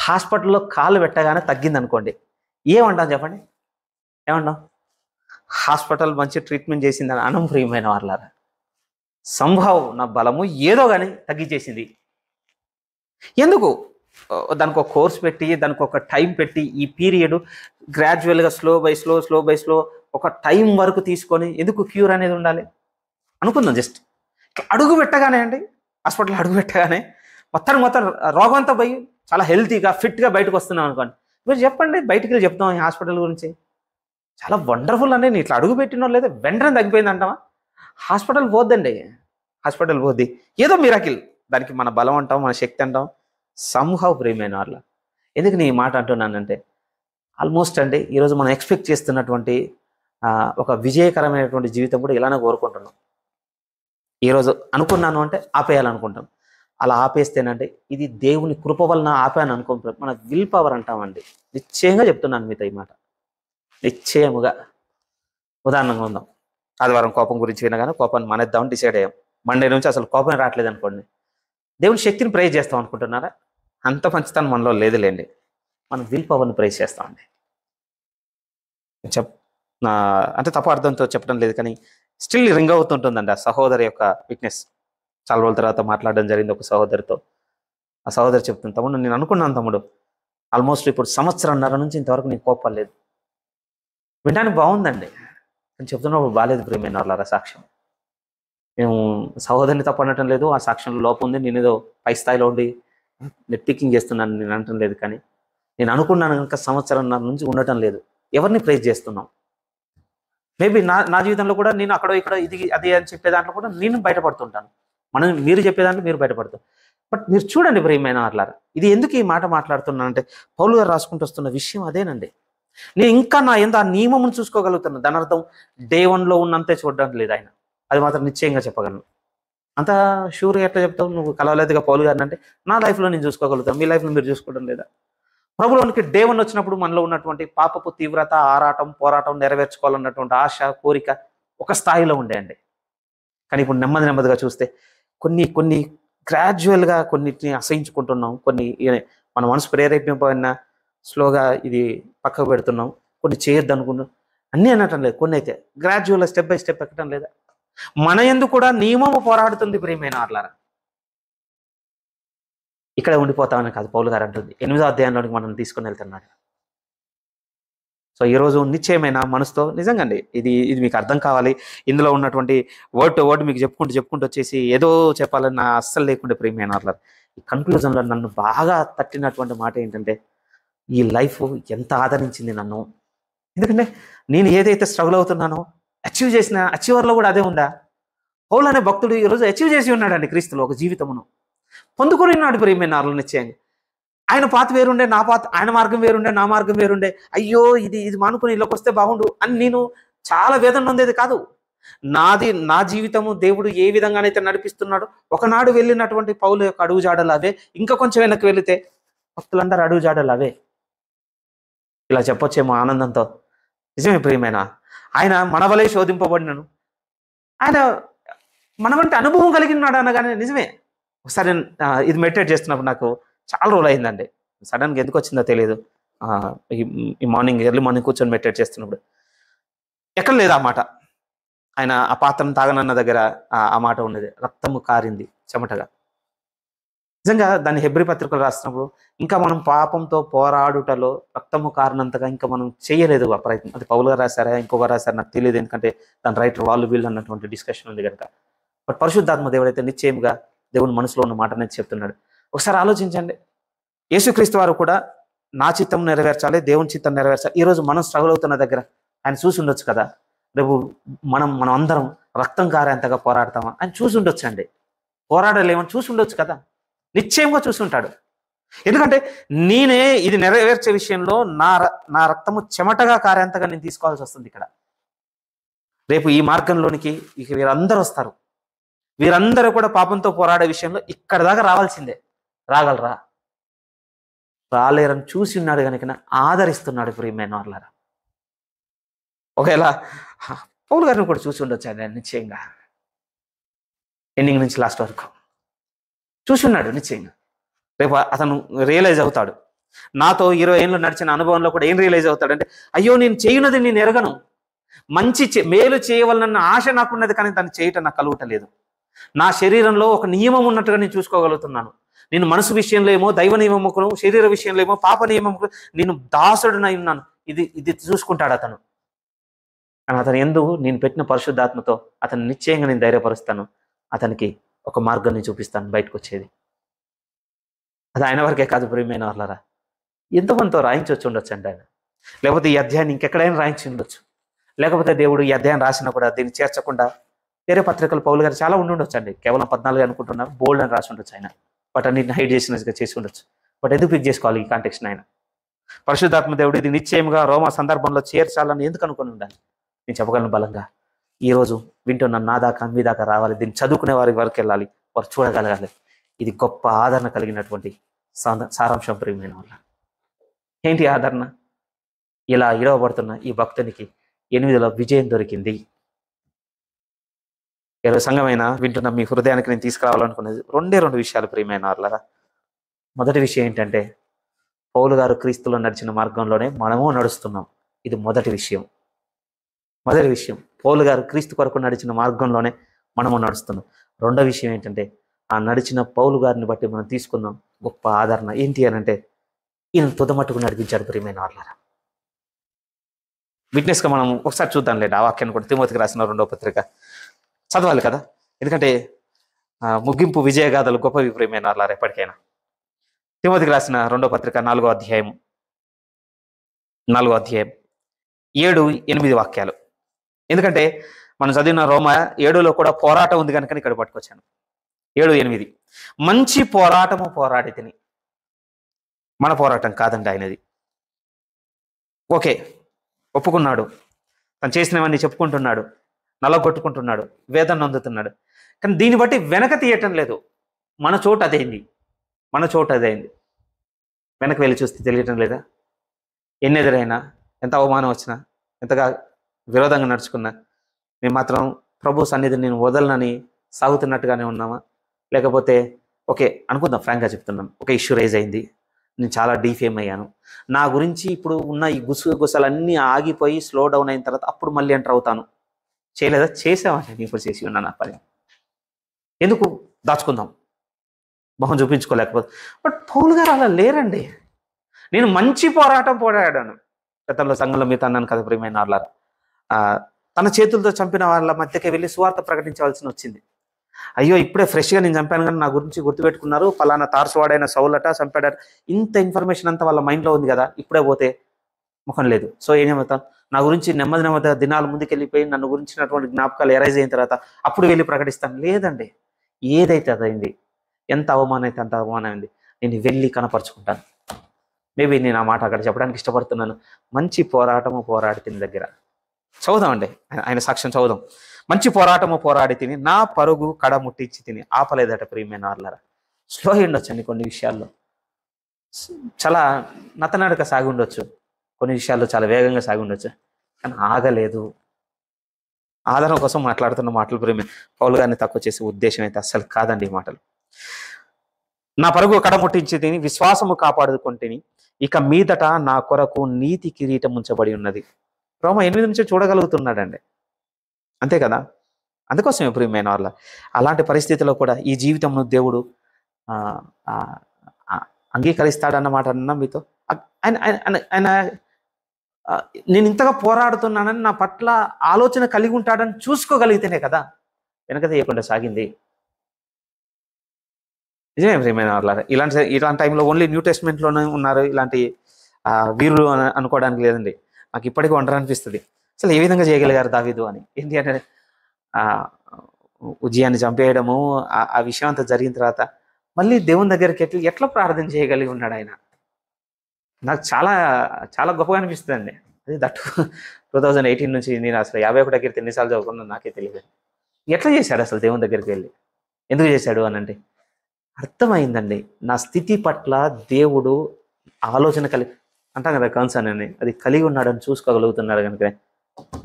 హాస్పిటల్లో కాలు పెట్టగానే తగ్గింది అనుకోండి, ఏమంటాం చెప్పండి? ఏమంటాం? హాస్పిటల్ మంచి ట్రీట్మెంట్ చేసిందని అనం ప్రియమైన వాళ్ళారా. సంభవం నా బలము ఏదో కానీ తగ్గించేసింది. ఎందుకు? దానికి ఒక కోర్స్ పెట్టి, దానికి ఒక టైం పెట్టి, ఈ పీరియడ్ గ్రాడ్యువల్గా స్లో బై స్లో ఒక టైం వరకు తీసుకొని ఎందుకు క్యూర్ అనేది ఉండాలి అనుకుందాం. జస్ట్ అడుగు పెట్టగానే అండి, హాస్పిటల్ అడుగు పెట్టగానే మొత్తం రోగం అంతా పోయి చాలా హెల్తీగా ఫిట్గా బయటకు వస్తున్నాం అనుకోండి. మీరు చెప్పండి, బయటికి వెళ్ళి చెప్తాం ఈ హాస్పిటల్ గురించి, చాలా వండర్ఫుల్ అండి, నేను ఇట్లా అడుగు పెట్టినో లేదా వెంటనే తగ్గిపోయింది అంటావా? హాస్పిటల్ పోద్దండి, హాస్పిటల్ పోద్ది. ఏదో మిరాకిల్, దానికి మన బలం అంటాం, మన శక్తి అంటాం, సంహవ్ ప్రియమైన వాళ్ళ. ఎందుకు నేను ఈ మాట అంటున్నానంటే, ఆల్మోస్ట్ అండి ఈరోజు మనం ఎక్స్పెక్ట్ చేస్తున్నటువంటి ఒక విజయకరమైనటువంటి జీవితం కూడా ఇలానే కోరుకుంటున్నాం. ఈరోజు అనుకున్నాను అంటే ఆపేయాలనుకుంటాం. అలా ఆపేస్తేనంటే ఇది దేవుని కృప వలన ఆపాను అనుకుంటాం, మన విల్ పవర్ అంటామండి. నిశ్చయంగా చెప్తున్నాను మీతో ఈ మాట, నిశ్చయముగా. ఉదాహరణగా ఉందాం, ఆదివారం కోపం గురించి వినగానే కోపాన్ని మానేద్దామని డిసైడ్ అయ్యాం. మండే నుంచి అసలు కోపం రావట్లేదు అనుకోండి, దేవుని శక్తిని ప్రైజ్ చేస్తాం అనుకుంటున్నారా? అంత మంచితనం మనలో లేదులేండి, మనం విల్ పవర్ని ప్రైజ్ చేస్తామండి. అంటే తప్పు అర్థంతో చెప్పడం లేదు, కానీ స్టిల్ రింగ్ అవుతుంటుందండి ఆ సహోదరి యొక్క వీక్నెస్. చాలా రోజుల తర్వాత మాట్లాడడం జరిగింది ఒక సహోదరితో. ఆ సహోదరి చెప్తుంది, తమ్ముడు నేను అనుకున్నాను తమ్ముడు, ఆల్మోస్ట్ ఇప్పుడు 1.5 సంవత్సరం నుంచి ఇంతవరకు నేను కోపలేదు. వినడానికి బాగుందండి, అని చెప్తున్నప్పుడు బాగాలేదు ప్రియమైన వాళ్ళ సాక్ష్యం. మేము సహోదరిని తప్పనటం లేదు, ఆ సాక్ష్యంలో లోపం ఉంది, నేను ఏదో పై స్థాయిలో ఉండి నెట్పికింగ్ చేస్తున్నాను నేను అనటం లేదు. కానీ నేను అనుకున్నాను కనుక సంవత్సరంన్నర నుంచి ఉండటం లేదు. ఎవరిని ప్రైజ్ చేస్తున్నాం? మేబీ నా నా జీవితంలో కూడా నేను అక్కడో ఇక్కడ ఇది అది అని చెప్పే దాంట్లో కూడా నేను బయటపడుతుంటాను. మీరు చెప్పే దాంట్లో మీరు బయటపడతారు. బట్ మీరు చూడండి ప్రియమైన వారలారా, ఇది ఎందుకు ఈ మాట మాట్లాడుతున్నానంటే పౌలు గారు రాసుకుంటూ వస్తున్న విషయం అదేనండి. నేను ఇంకా నా ఎంత ఆ నియమమును చూసుకోగలుగుతున్నాను. దాని అర్థం డే 1లో ఉన్నంతే చూడడం లేదు ఆయన. అది మాత్రం నిశ్చయంగా చెప్పగలను. అంత షూర్గా ఎట్లా చెప్తావు? నువ్వు కలవలేదుగా పౌలు గారిని అంటే, నా లైఫ్లో నేను చూసుకోగలుగుతాను, మీ లైఫ్లో మీరు చూసుకోవడం లేదా? ప్రభులోనికి డే 1 వచ్చినప్పుడు మనలో ఉన్నటువంటి పాపపు తీవ్రత, ఆరాటం, పోరాటం, నెరవేర్చుకోవాలన్నటువంటి ఆశ, కోరిక ఒక స్థాయిలో ఉండేయండి. కానీ ఇప్పుడు నెమ్మదిగా చూస్తే కొన్ని కొన్ని గ్రాడ్యువల్గా కొన్నిటిని అసహించుకుంటున్నాం. కొన్ని మన మనసు ప్రేరేపింపబడిన స్లోగా ఇది పక్కకు పెడుతున్నాం. కొన్ని చేయొద్దు అనుకున్నాం. అన్నీ అనటం లేదు, కొన్ని అయితే గ్రాడ్యువల్గా స్టెప్ బై స్టెప్ ఎక్కడం లేదా? మన యందు కూడా నియమము పోరాడుతుంది ప్రియమైన వారలారా. ఇక్కడ ఉండిపోతామని కాదు పౌలు గారు అంటుంది. 8వ అధ్యాయంలోనికి మనం తీసుకుని వెళ్తున్నాడు. సో ఈరోజు నిశ్చయమైన మనసుతో నిజంగా అండి ఇది ఇది మీకు అర్థం కావాలి. ఇందులో ఉన్నటువంటి వర్డ్ టు వర్డ్ మీకు చెప్పుకుంటూ వచ్చేసి ఏదో చెప్పాలని నా అస్సలు లేకుండా ప్రియమైన వారలారా. ఈ కన్క్లూజన్లో నన్ను బాగా తట్టినటువంటి మాట ఏంటంటే, ఈ లైఫ్ ఎంత ఆదరించింది నన్ను. ఎందుకంటే నేను ఏదైతే స్ట్రగుల్ అవుతున్నానో అచీవ్ చేసిన అచీవర్లో కూడా అదే ఉందా? పౌలు అనే భక్తుడు ఈరోజు అచీవ్ చేసి ఉన్నాడండి క్రీస్తులో ఒక జీవితమును పొందుకొని ఉన్నాడు ప్రియమైన వారలారా. నిశ్చయంగా ఆయన పాత వేరుండే, ఆయన మార్గం వేరుండే, నా మార్గం వేరుండే. అయ్యో ఇది మానుకొని ఇళ్ళకి వస్తే బాగుండు అని నేను చాలా వేదన ఉండేది కాదు. నా జీవితము దేవుడు ఏ విధంగానైతే నడిపిస్తున్నాడో, ఒకనాడు వెళ్ళినటువంటి పౌలు యొక్క అడుగు జాడలు అవే. ఇంకా కొంచెం వెనక్కి వెళితే భక్తులందరూ అడుగు జాడలు అవే. ఇలా చెప్పొచ్చేమో ఆనందంతో. నిజమే ప్రియమైన, ఆయన మనవలే శోధింపబడినను, ఆయన మనవంటి అనుభవం కలిగినాడు అనగానే నిజమే. ఒకసారి ఇది మెడిటేట్ చేస్తున్నప్పుడు నాకు చాలా రోజులు అయిందండి. సడన్గా ఎందుకు వచ్చిందో తెలియదు. ఈ మార్నింగ్ ఎర్లీ మార్నింగ్ కూర్చొని మెడిటేట్ చేస్తున్నప్పుడు ఎక్కడ లేదు ఆ మాట. ఆయన ఆ పాత్రను తాగనన్న దగ్గర ఆ మాట ఉన్నది, రక్తము కారింది చెమటగా. నిజంగా దాన్ని హెబ్రీ పత్రికలు రాసినప్పుడు ఇంకా మనం పాపంతో పోరాడుటలో రక్తము కారణంతగా ఇంకా మనం చేయలేదు ఆ ప్రయత్నం. అది పౌలు గారు రాశారా ఇంకొక రాశారా నాకు తెలియదు, ఎందుకంటే దాని రైటర్ వీళ్ళు అన్నటువంటి డిస్కషన్ ఉంది కనుక. బట్ పరిశుద్ధాత్మ దేవుడు అయితే నిశ్చయంగా దేవుని మనసులో ఉన్న మాట అనేది చెప్తున్నాడు. ఒకసారి ఆలోచించండి. యేసుక్రీస్తు వారు కూడా నా చిత్తం నెరవేర్చాలి, దేవుని చిత్తం నెరవేర్చాలి. ఈరోజు మనం స్ట్రగుల్ అవుతున్న దగ్గర ఆయన చూసి ఉండొచ్చు కదా. రేపు మనం అందరం రక్తం కారేంతగా పోరాడతామా ఆయన చూసి ఉండొచ్చు అండి. పోరాడలేమని చూసి ఉండొచ్చు కదా, నిశ్చయంగా చూసుంటాడు. ఎందుకంటే నేనే ఇది నెరవేర్చే విషయంలో నా రక్తము చెమటగా కారేంతగా నేను తీసుకోవాల్సి వస్తుంది ఇక్కడ. రేపు ఈ మార్గంలోనికి ఇక వీరందరూ వస్తారు. వీరందరూ కూడా పాపంతో పోరాడే విషయంలో ఇక్కడ దాకా రావాల్సిందే. రాగలరా? రాలేరని చూసి ఉన్నాడు కనుక ఆదరిస్తున్నాడు ప్రియమైన వారలారా. ఒకవేళ పౌలు గారిని కూడా చూసి ఉండొచ్చు ఆయన నిశ్చయంగా. ఎండింగ్ నుంచి లాస్ట్ వరకు చూసి ఉన్నాడు నిశ్చయంగా. రేపు అతను రియలైజ్ అవుతాడు. నాతో 20 ఏళ్ళు నడిచిన అనుభవంలో కూడా ఏం రియలైజ్ అవుతాడంటే, అయ్యో నేను చేయున్నది నేను ఎరగను, మేలు చేయవలనన్న ఆశ నాకున్నది, కానీ దాన్ని చేయటం నాకు కలుగుటలేదు. నా శరీరంలో ఒక నియమం ఉన్నట్టుగా నేను చూసుకోగలుగుతున్నాను. నేను మనసు విషయంలో ఏమో దైవ నియమముకును, శరీర విషయంలో ఏమో పాప నియమముకు నేను దాసుడునై ఉన్నాను. ఇది చూసుకుంటాడు అతను. కానీ అతను ఎందుకు నేను పెట్టిన పరిశుద్ధాత్మతో అతను నిశ్చయంగా నేను ధైర్యపరుస్తాను. అతనికి ఒక మార్గాన్ని చూపిస్తాను బయటకు వచ్చేది. అది ఆయన వరకే కాదు ప్రియమైన వారలారా, ఎంతమందితో రాయించవచ్చు ఉండొచ్చు అండి ఆయన. లేకపోతే ఈ అధ్యాయాన్ని ఇంకెక్కడైనా రాయించి ఉండొచ్చు. లేకపోతే దేవుడు ఈ అధ్యాయం రాసినా కూడా దీన్ని చేర్చకుండా వేరే పత్రికలు పౌలు గారు చాలా ఉండొచ్చు అండి. కేవలం 14 అనుకుంటున్నారు, బోల్డ్ అని రాసి ఉండొచ్చు ఆయన. బట్ అన్నింటిని హైడ్ చేసినట్టుగా చేసి ఉండొచ్చు. బట్ ఎందుకు పిక్ చేసుకోవాలి ఈ కాంటెక్స్ట్ ఆయన? పరిశుద్ధాత్మ దేవుడు ఇది నిశ్చయంగా రోమా సందర్భంలో చేర్చాలని ఎందుకు అనుకుని ఉండాలి? నేను చెప్పగలను బలంగా. ఈరోజు వింటున్న నా దాకా మీ దాకా రావాలి. దీన్ని చదువుకునే వారి వరకు వెళ్ళాలి, వారు చూడగలగాలి. ఇది గొప్ప ఆదరణ కలిగినటువంటి సారాంశం ప్రియమైన వల్ల. ఏంటి ఆదరణ? ఇలా ఇడవబడుతున్న ఈ భక్తునికి 8లో విజయం దొరికింది. ఈరోజు సంఘమైన వింటున్న మీ హృదయానికి నేను తీసుకురావాలనుకున్నది 2 విషయాలు ప్రియమైన వాళ్ళరా. మొదటి విషయం ఏంటంటే, పౌలు గారు క్రీస్తులో నడిచిన మార్గంలోనే మనము నడుస్తున్నాం. ఇది మొదటి విషయం. పౌలు గారు క్రీస్తు కొరకు నడిచిన మార్గంలోనే మనము నడుస్తున్నాం. రెండో విషయం ఏంటంటే, ఆ నడిచిన పౌలు గారిని బట్టి మనం తీసుకుందాం గొప్ప ఆదరణ. ఏంటి అని అంటే, ఈయన తుదమట్టుకు నడిపించాడు ప్రియమైన వాళ్ళరా. విట్నెస్గా మనం ఒకసారి చూద్దాం లేదు ఆ వాక్యాన్ని కూడా. తిమోతికి రాసిన 2వ పత్రిక చదవాలి కదా. ఎందుకంటే ముగింపు విజయగాథలు గొప్ప విప్రియమైన వాళ్ళ ఎప్పటికైనా. తిమోతికి రాసిన 2వ పత్రిక 4వ అధ్యాయం 7-8 వాక్యాలు. ఎందుకంటే మనం చదివిన రోమ 7లో కూడా పోరాటం ఉంది కనుక ఇక్కడ పట్టుకొచ్చాను. 7-8 మంచి పోరాటము పోరాడి తిని. మన పోరాటం కాదండి ఆయనది. ఓకే, ఒప్పుకున్నాడు, తను చేసినవన్నీ చెప్పుకుంటున్నాడు, నల్లగొట్టుకుంటున్నాడు, వేదన నొందుతున్నాడు. కానీ దీన్ని బట్టి వెనక తీయటం లేదు. మన చోటు అదైంది. వెనక్కి వెళ్ళి చూస్తే తెలియటం లేదా? ఎన్ని ఎదురైనా, ఎంత అవమానం వచ్చినా, ఎంతగా విరోధంగా నడుచుకున్నా మేము మాత్రం ప్రభు సన్నిధిని నేను వదలనని సాగుతున్నట్టుగానే ఉన్నామా? లేకపోతే ఓకే అనుకుందాం, ఫ్రాంక్గా చెప్తున్నాను, ఒక ఇష్యూ రైజ్ అయింది, నేను చాలా డీఫేమ్ అయ్యాను, నా గురించి ఇప్పుడు ఉన్న ఈ గుసలన్నీ ఆగిపోయి స్లో డౌన్ అయిన తర్వాత అప్పుడు మళ్ళీ ఎంటర్ అవుతాను. చేయలేదా? చేసావని నేను ఇప్పుడు చేసి ఉన్నాను. ఆ పని ఎందుకు దాచుకుందాం, మొహం చూపించుకోలేకపోతే. బట్ పౌలు గారు అలా లేరండి. నేను మంచి పోరాటం పోరాడాను. గతంలో సంఘంలో మీతో అన్నాను కదా ప్రియమైన వాళ్ళారా, తన చేతులతో చంపిన వాళ్ళ మధ్యకి వెళ్ళి సువార్త ప్రకటించవలసి వచ్చింది. అయ్యో ఇప్పుడే ఫ్రెష్గా నేను చంపాను కానీ నా గురించి గుర్తుపెట్టుకున్నారు, ఫలానా తార్సువాడైన సౌలట చంపాడట, ఇంత ఇన్ఫర్మేషన్ అంతా వాళ్ళ మైండ్లో ఉంది కదా, ఇప్పుడే పోతే ముఖం లేదు. సో ఏమవుతాం, నా గురించి నెమ్మది దినాలు ముందుకెళ్ళిపోయి నన్ను గురించినటువంటి జ్ఞాపకాలు ఎరైజ్ అయిన తర్వాత అప్పుడు వెళ్ళి ప్రకటిస్తాను. లేదండి, ఏదైతే అదైంది, ఎంత అవమానం అయితే అంత అవమానం అయింది, నేను వెళ్ళి కనపరుచుకుంటాను. మేబీ నేను ఆ మాట అక్కడ చెప్పడానికి ఇష్టపడుతున్నాను. మంచి పోరాటము పోరాడి తిని దగ్గర చదువుదామండి, ఆయన సాక్ష్యం చదువుదాం. మంచి పోరాటము పోరాడి తిని నా పరుగు కడ ముట్టించి తిని ఆపలేదట ప్రియమైన వాళ్ళరా. స్లో ఉండొచ్చండి కొన్ని విషయాల్లో, చాలా నతనడక సాగి ఉండొచ్చు, కొన్ని విషయాల్లో చాలా వేగంగా సాగి ఉండొచ్చు, కానీ ఆగలేదు. ఆదరణ కోసం మాట్లాడుతున్న మాటలు ప్రేమ పౌలు గారిని తక్కువ చేసే ఉద్దేశం అయితే అస్సలు కాదండి ఈ మాటలు. నా పరుగు కడముట్టించి తిని విశ్వాసము కాపాడుకుంటేని ఇక మీదట నా కొరకు నీతి కిరీటం ఉంచబడి ఉన్నది. రోమ 8 నుంచి చూడగలుగుతున్నాడండి, అంతే కదా. అందుకోసమే ప్రియమైన వాళ్ళ అలాంటి పరిస్థితిలో కూడా ఈ జీవితంను దేవుడు అంగీకరిస్తాడన్నమాట అన్నా మీతో. ఆయన నేను ఇంతగా పోరాడుతున్నానని నా పట్ల ఆలోచన కలిగి ఉంటాడని చూసుకోగలిగితేనే కదా వెనక తీయకుండా సాగింది. నిజమే ప్రియమైన వాళ్ళ ఇలాంటి టైంలో ఓన్లీ న్యూ టెస్ట్మెంట్లోనే ఉన్నారు ఇలాంటి వీరులు అనుకోవడానికి లేదండి. నాకు ఇప్పటికీ వండర్ అనిపిస్తుంది, అసలు ఏ విధంగా చేయగలిగారు దావీదు అని. ఏంటి అంటే ఉజ్జియాన్ని చంపేయడము, ఆ విషయం అంతా జరిగిన తర్వాత మళ్ళీ దేవుని దగ్గరికి ఎట్లా ప్రార్థన చేయగలిగి ఉన్నాడు ఆయన. నాకు చాలా చాలా గొప్పగా అనిపిస్తుంది అండి. అది దట్టు 2018 నుంచి నేను అసలు 51 దగ్గరికి ఎన్నిసార్లు చదువుకున్నాను నాకే తెలియదు. ఎట్లా చేశాడు అసలు దేవుని దగ్గరికి వెళ్ళి, ఎందుకు చేశాడు అని అంటే అర్థమైందండి. నా స్థితి పట్ల దేవుడు ఆలోచన కలిగి అంటాం కదా కన్సర్న్ అని, అది కలిగి ఉన్నాడని చూసుకోగలుగుతున్నారు కనుక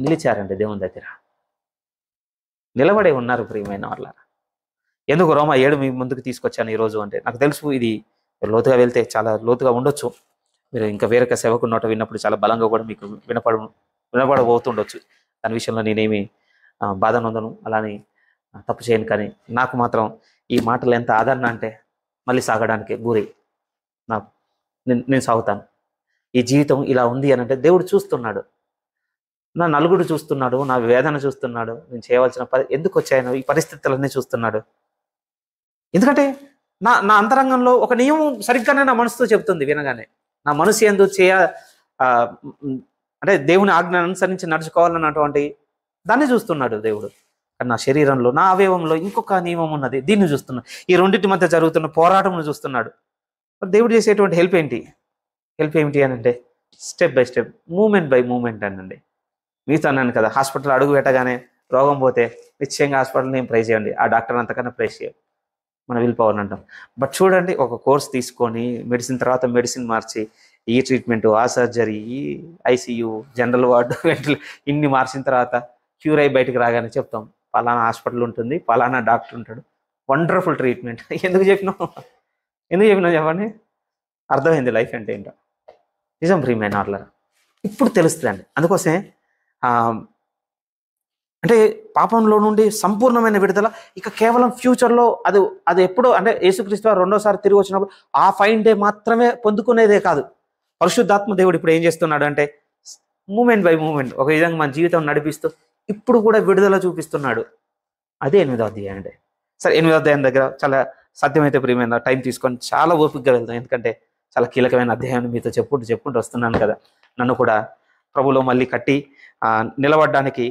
నిలిచారండి దేవుని దగ్గర, నిలబడే ఉన్నారు ప్రియమైన వాళ్ళ. ఎందుకు రోమా 7 మీ ముందుకు తీసుకొచ్చాను ఈరోజు అంటే నాకు తెలుసు ఇది లోతుగా వెళ్తే చాలా లోతుగా ఉండొచ్చు. మీరు ఇంకా వేరొక సేవకు నోట విన్నప్పుడు చాలా బలంగా కూడా మీకు వినపడబోతుండొచ్చు. దాని విషయంలో నేనేమి బాధ నొందను, అలానే తప్పు చేయను. కానీ నాకు మాత్రం ఈ మాటలు ఎంత ఆదరణ అంటే మళ్ళీ సాగడానికి గురి నేను సాగుతాను. ఈ జీవితం ఇలా ఉంది అని అంటే దేవుడు చూస్తున్నాడు, నా నలుగురు చూస్తున్నాడు, నా వేదన చూస్తున్నాడు, నేను చేయవలసిన ఎందుకు వచ్చాయో ఈ పరిస్థితులన్నీ చూస్తున్నాడు. ఎందుకంటే నా అంతరంగంలో ఒక నియమం సరిగ్గానే నా మనసుతో చెబుతుంది వినగానే. నా మనసు ఎందు అంటే దేవుని ఆజ్ఞను అనుసరించి నడుచుకోవాలన్నటువంటి దాన్ని చూస్తున్నాడు దేవుడు. కానీ నా శరీరంలో, నా అవయవంలో ఇంకొక నియమం ఉన్నది, దీన్ని చూస్తున్నాడు. ఈ రెండింటి మధ్య జరుగుతున్న పోరాటంను చూస్తున్నాడు. దేవుడు చేసేటువంటి హెల్ప్ ఏమిటి అని అంటే step by step, moment by moment అనండి. మీతో అన్నాను కదా, హాస్పిటల్ అడుగు పెట్టగానే రోగం పోతే నిశ్చయంగా హాస్పిటల్ని ఏం ప్రైజ్ చేయండి, ఆ డాక్టర్ అంతకన్నా ప్రైజ్ చేయాలి, మన విల్ పవర్ అంటాం. బట్ చూడండి, ఒక కోర్స్ తీసుకొని మెడిసిన్ తర్వాత మెడిసిన్ మార్చి ఈ ట్రీట్మెంట్, ఆ సర్జరీ, ఈ ఐసీయూ, జనరల్ వార్డు, ఇన్ని మార్చిన తర్వాత క్యూర్ అయి బయటకు రాగానే చెప్తాం పలానా హాస్పిటల్ ఉంటుంది, పలానా డాక్టర్ ఉంటాడు, వండర్ఫుల్ ట్రీట్మెంట్. ఎందుకు చెప్పినావు చెప్పండి. అర్థమైంది లైఫ్ అంటే ఏంటో. నిజం ప్రియమైన వాళ్ళ ఇప్పుడు తెలుస్తుందండి. అందుకోసమే అంటే పాపంలో నుండి సంపూర్ణమైన విడుదల ఇక కేవలం ఫ్యూచర్లో అది ఎప్పుడో అంటే యేసుక్రీస్తు వారు రెండోసారి తిరిగి వచ్చినప్పుడు ఆ ఫైన్ డే మాత్రమే పొందుకునేదే కాదు. పరిశుద్ధాత్మ దేవుడు ఇప్పుడు ఏం చేస్తున్నాడు అంటే మూమెంట్ బై మూమెంట్ ఒక విధంగా మన జీవితం నడిపిస్తూ ఇప్పుడు కూడా విడుదల చూపిస్తున్నాడు. అదే 8వ అధ్యాయం అండి. సరే 8వ అధ్యాయం దగ్గర చాలా సాధ్యమైతే ప్రియమైన టైం తీసుకొని చాలా ఓపికగా వెళ్తాం. ఎందుకంటే చాలా కీలకమైన అధ్యాయాన్ని మీతో చెప్పుకుంటూ వస్తున్నాను కదా. నన్ను కూడా ప్రభులో మళ్ళీ కట్టి నిలబడడానికి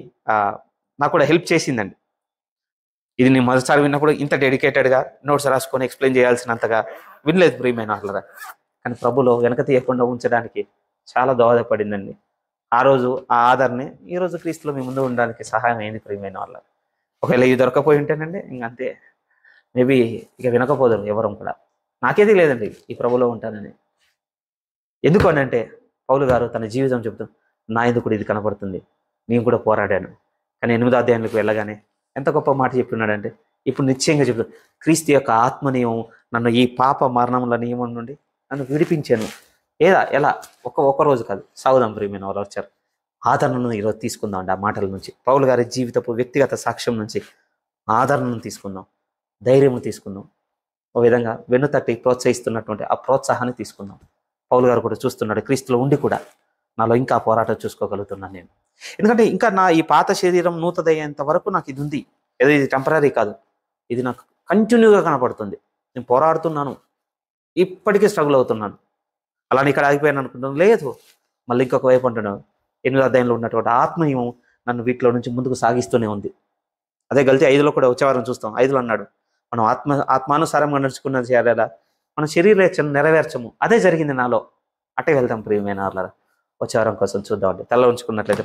నాకు కూడా హెల్ప్ చేసిందండి. ఇది నేను మొదటిసారి విన్నప్పుడు ఇంత డెడికేటెడ్గా నోట్స్ రాసుకొని ఎక్స్ప్లెయిన్ చేయాల్సినంతగా వినలేదు ప్రియమైన వాళ్ళరా. కానీ ప్రభులో వెనక తీయకుండా ఉంచడానికి చాలా దోహదపడిందండి. ఆ రోజు ఆ ఆదరణే ఈరోజు క్రీస్తులో మీ ముందు ఉండడానికి సహాయం అయింది ప్రియమైన వాళ్ళ. ఒకవేళ ఇవి దొరకపోయి ఉంటేనండి ఇంకంతే, మేబీ ఇక వినకపోదురు ఎవరం కూడా. నాకేది లేదండి ఈ ప్రభులో ఉంటానని. ఎందుకు అని అంటే పౌలు గారు తన జీవితం చెబుతూ నా ఎందుకు కూడా ఇది కనబడుతుంది, నేను కూడా పోరాడాను. కానీ 8వ అధ్యాయంలోకి వెళ్ళగానే ఎంత గొప్ప మాట చెప్తున్నాడంటే, ఇప్పుడు నిశ్చయంగా చెప్తాను, క్రీస్తు యొక్క ఆత్మ నియమం నన్ను ఈ పాప మరణముల నియమం నుండి నన్ను విడిపించాను. ఎలా ఒక్క రోజు కాదు, సాగుదాం ప్రియమైన వాళ్ళు వచ్చారు. ఆదరణను ఈరోజు తీసుకుందాం అండి. ఆ మాటల నుంచి, పౌలు గారి జీవితపు వ్యక్తిగత సాక్ష్యం నుంచి ఆదరణను తీసుకుందాం, ధైర్యం తీసుకుందాం, ఒక విధంగా వెన్నుతట్టి ప్రోత్సహిస్తున్నటువంటి ఆ ప్రోత్సాహాన్ని తీసుకుందాం. పౌలు గారు కూడా చూస్తున్నాడు, క్రీస్తులో ఉండి కూడా నాలో ఇంకా పోరాటం చూసుకోగలుగుతున్నాను నేను. ఎందుకంటే ఇంకా నా ఈ పాత శరీరం నూతదయ్యేంత వరకు నాకు ఇది ఉంది. ఏదో ఇది టెంపరీ కాదు, ఇది నాకు కంటిన్యూగా కనపడుతుంది. నేను పోరాడుతున్నాను, ఇప్పటికీ స్ట్రగుల్ అవుతున్నాను. అలానే ఇక్కడ ఆగిపోయాను అనుకుంటున్నాను, లేదు, మళ్ళీ ఇంకొక వైపు అంటున్నాను. 8వ అధ్యాయంలో ఉన్నటువంటి ఆత్మీయం నన్ను వీటిలో నుంచి ముందుకు సాగిస్తూనే ఉంది. అదే గల్తీ 5లో కూడా వచ్చే వారం చూస్తాం. 5లో అన్నాడు, మనం ఆత్మానుసారంగా నడుచుకున్నది చేయాలా, మనం శరీరేచ్ఛను నెరవేర్చము. అదే జరిగింది నాలో. అట్టే వెళ్తాం ప్రియమైన వాళ్ళ. వచ్చే వారం కోసం చూద్దామండి. తల ఉంచుకున్నట్లయితే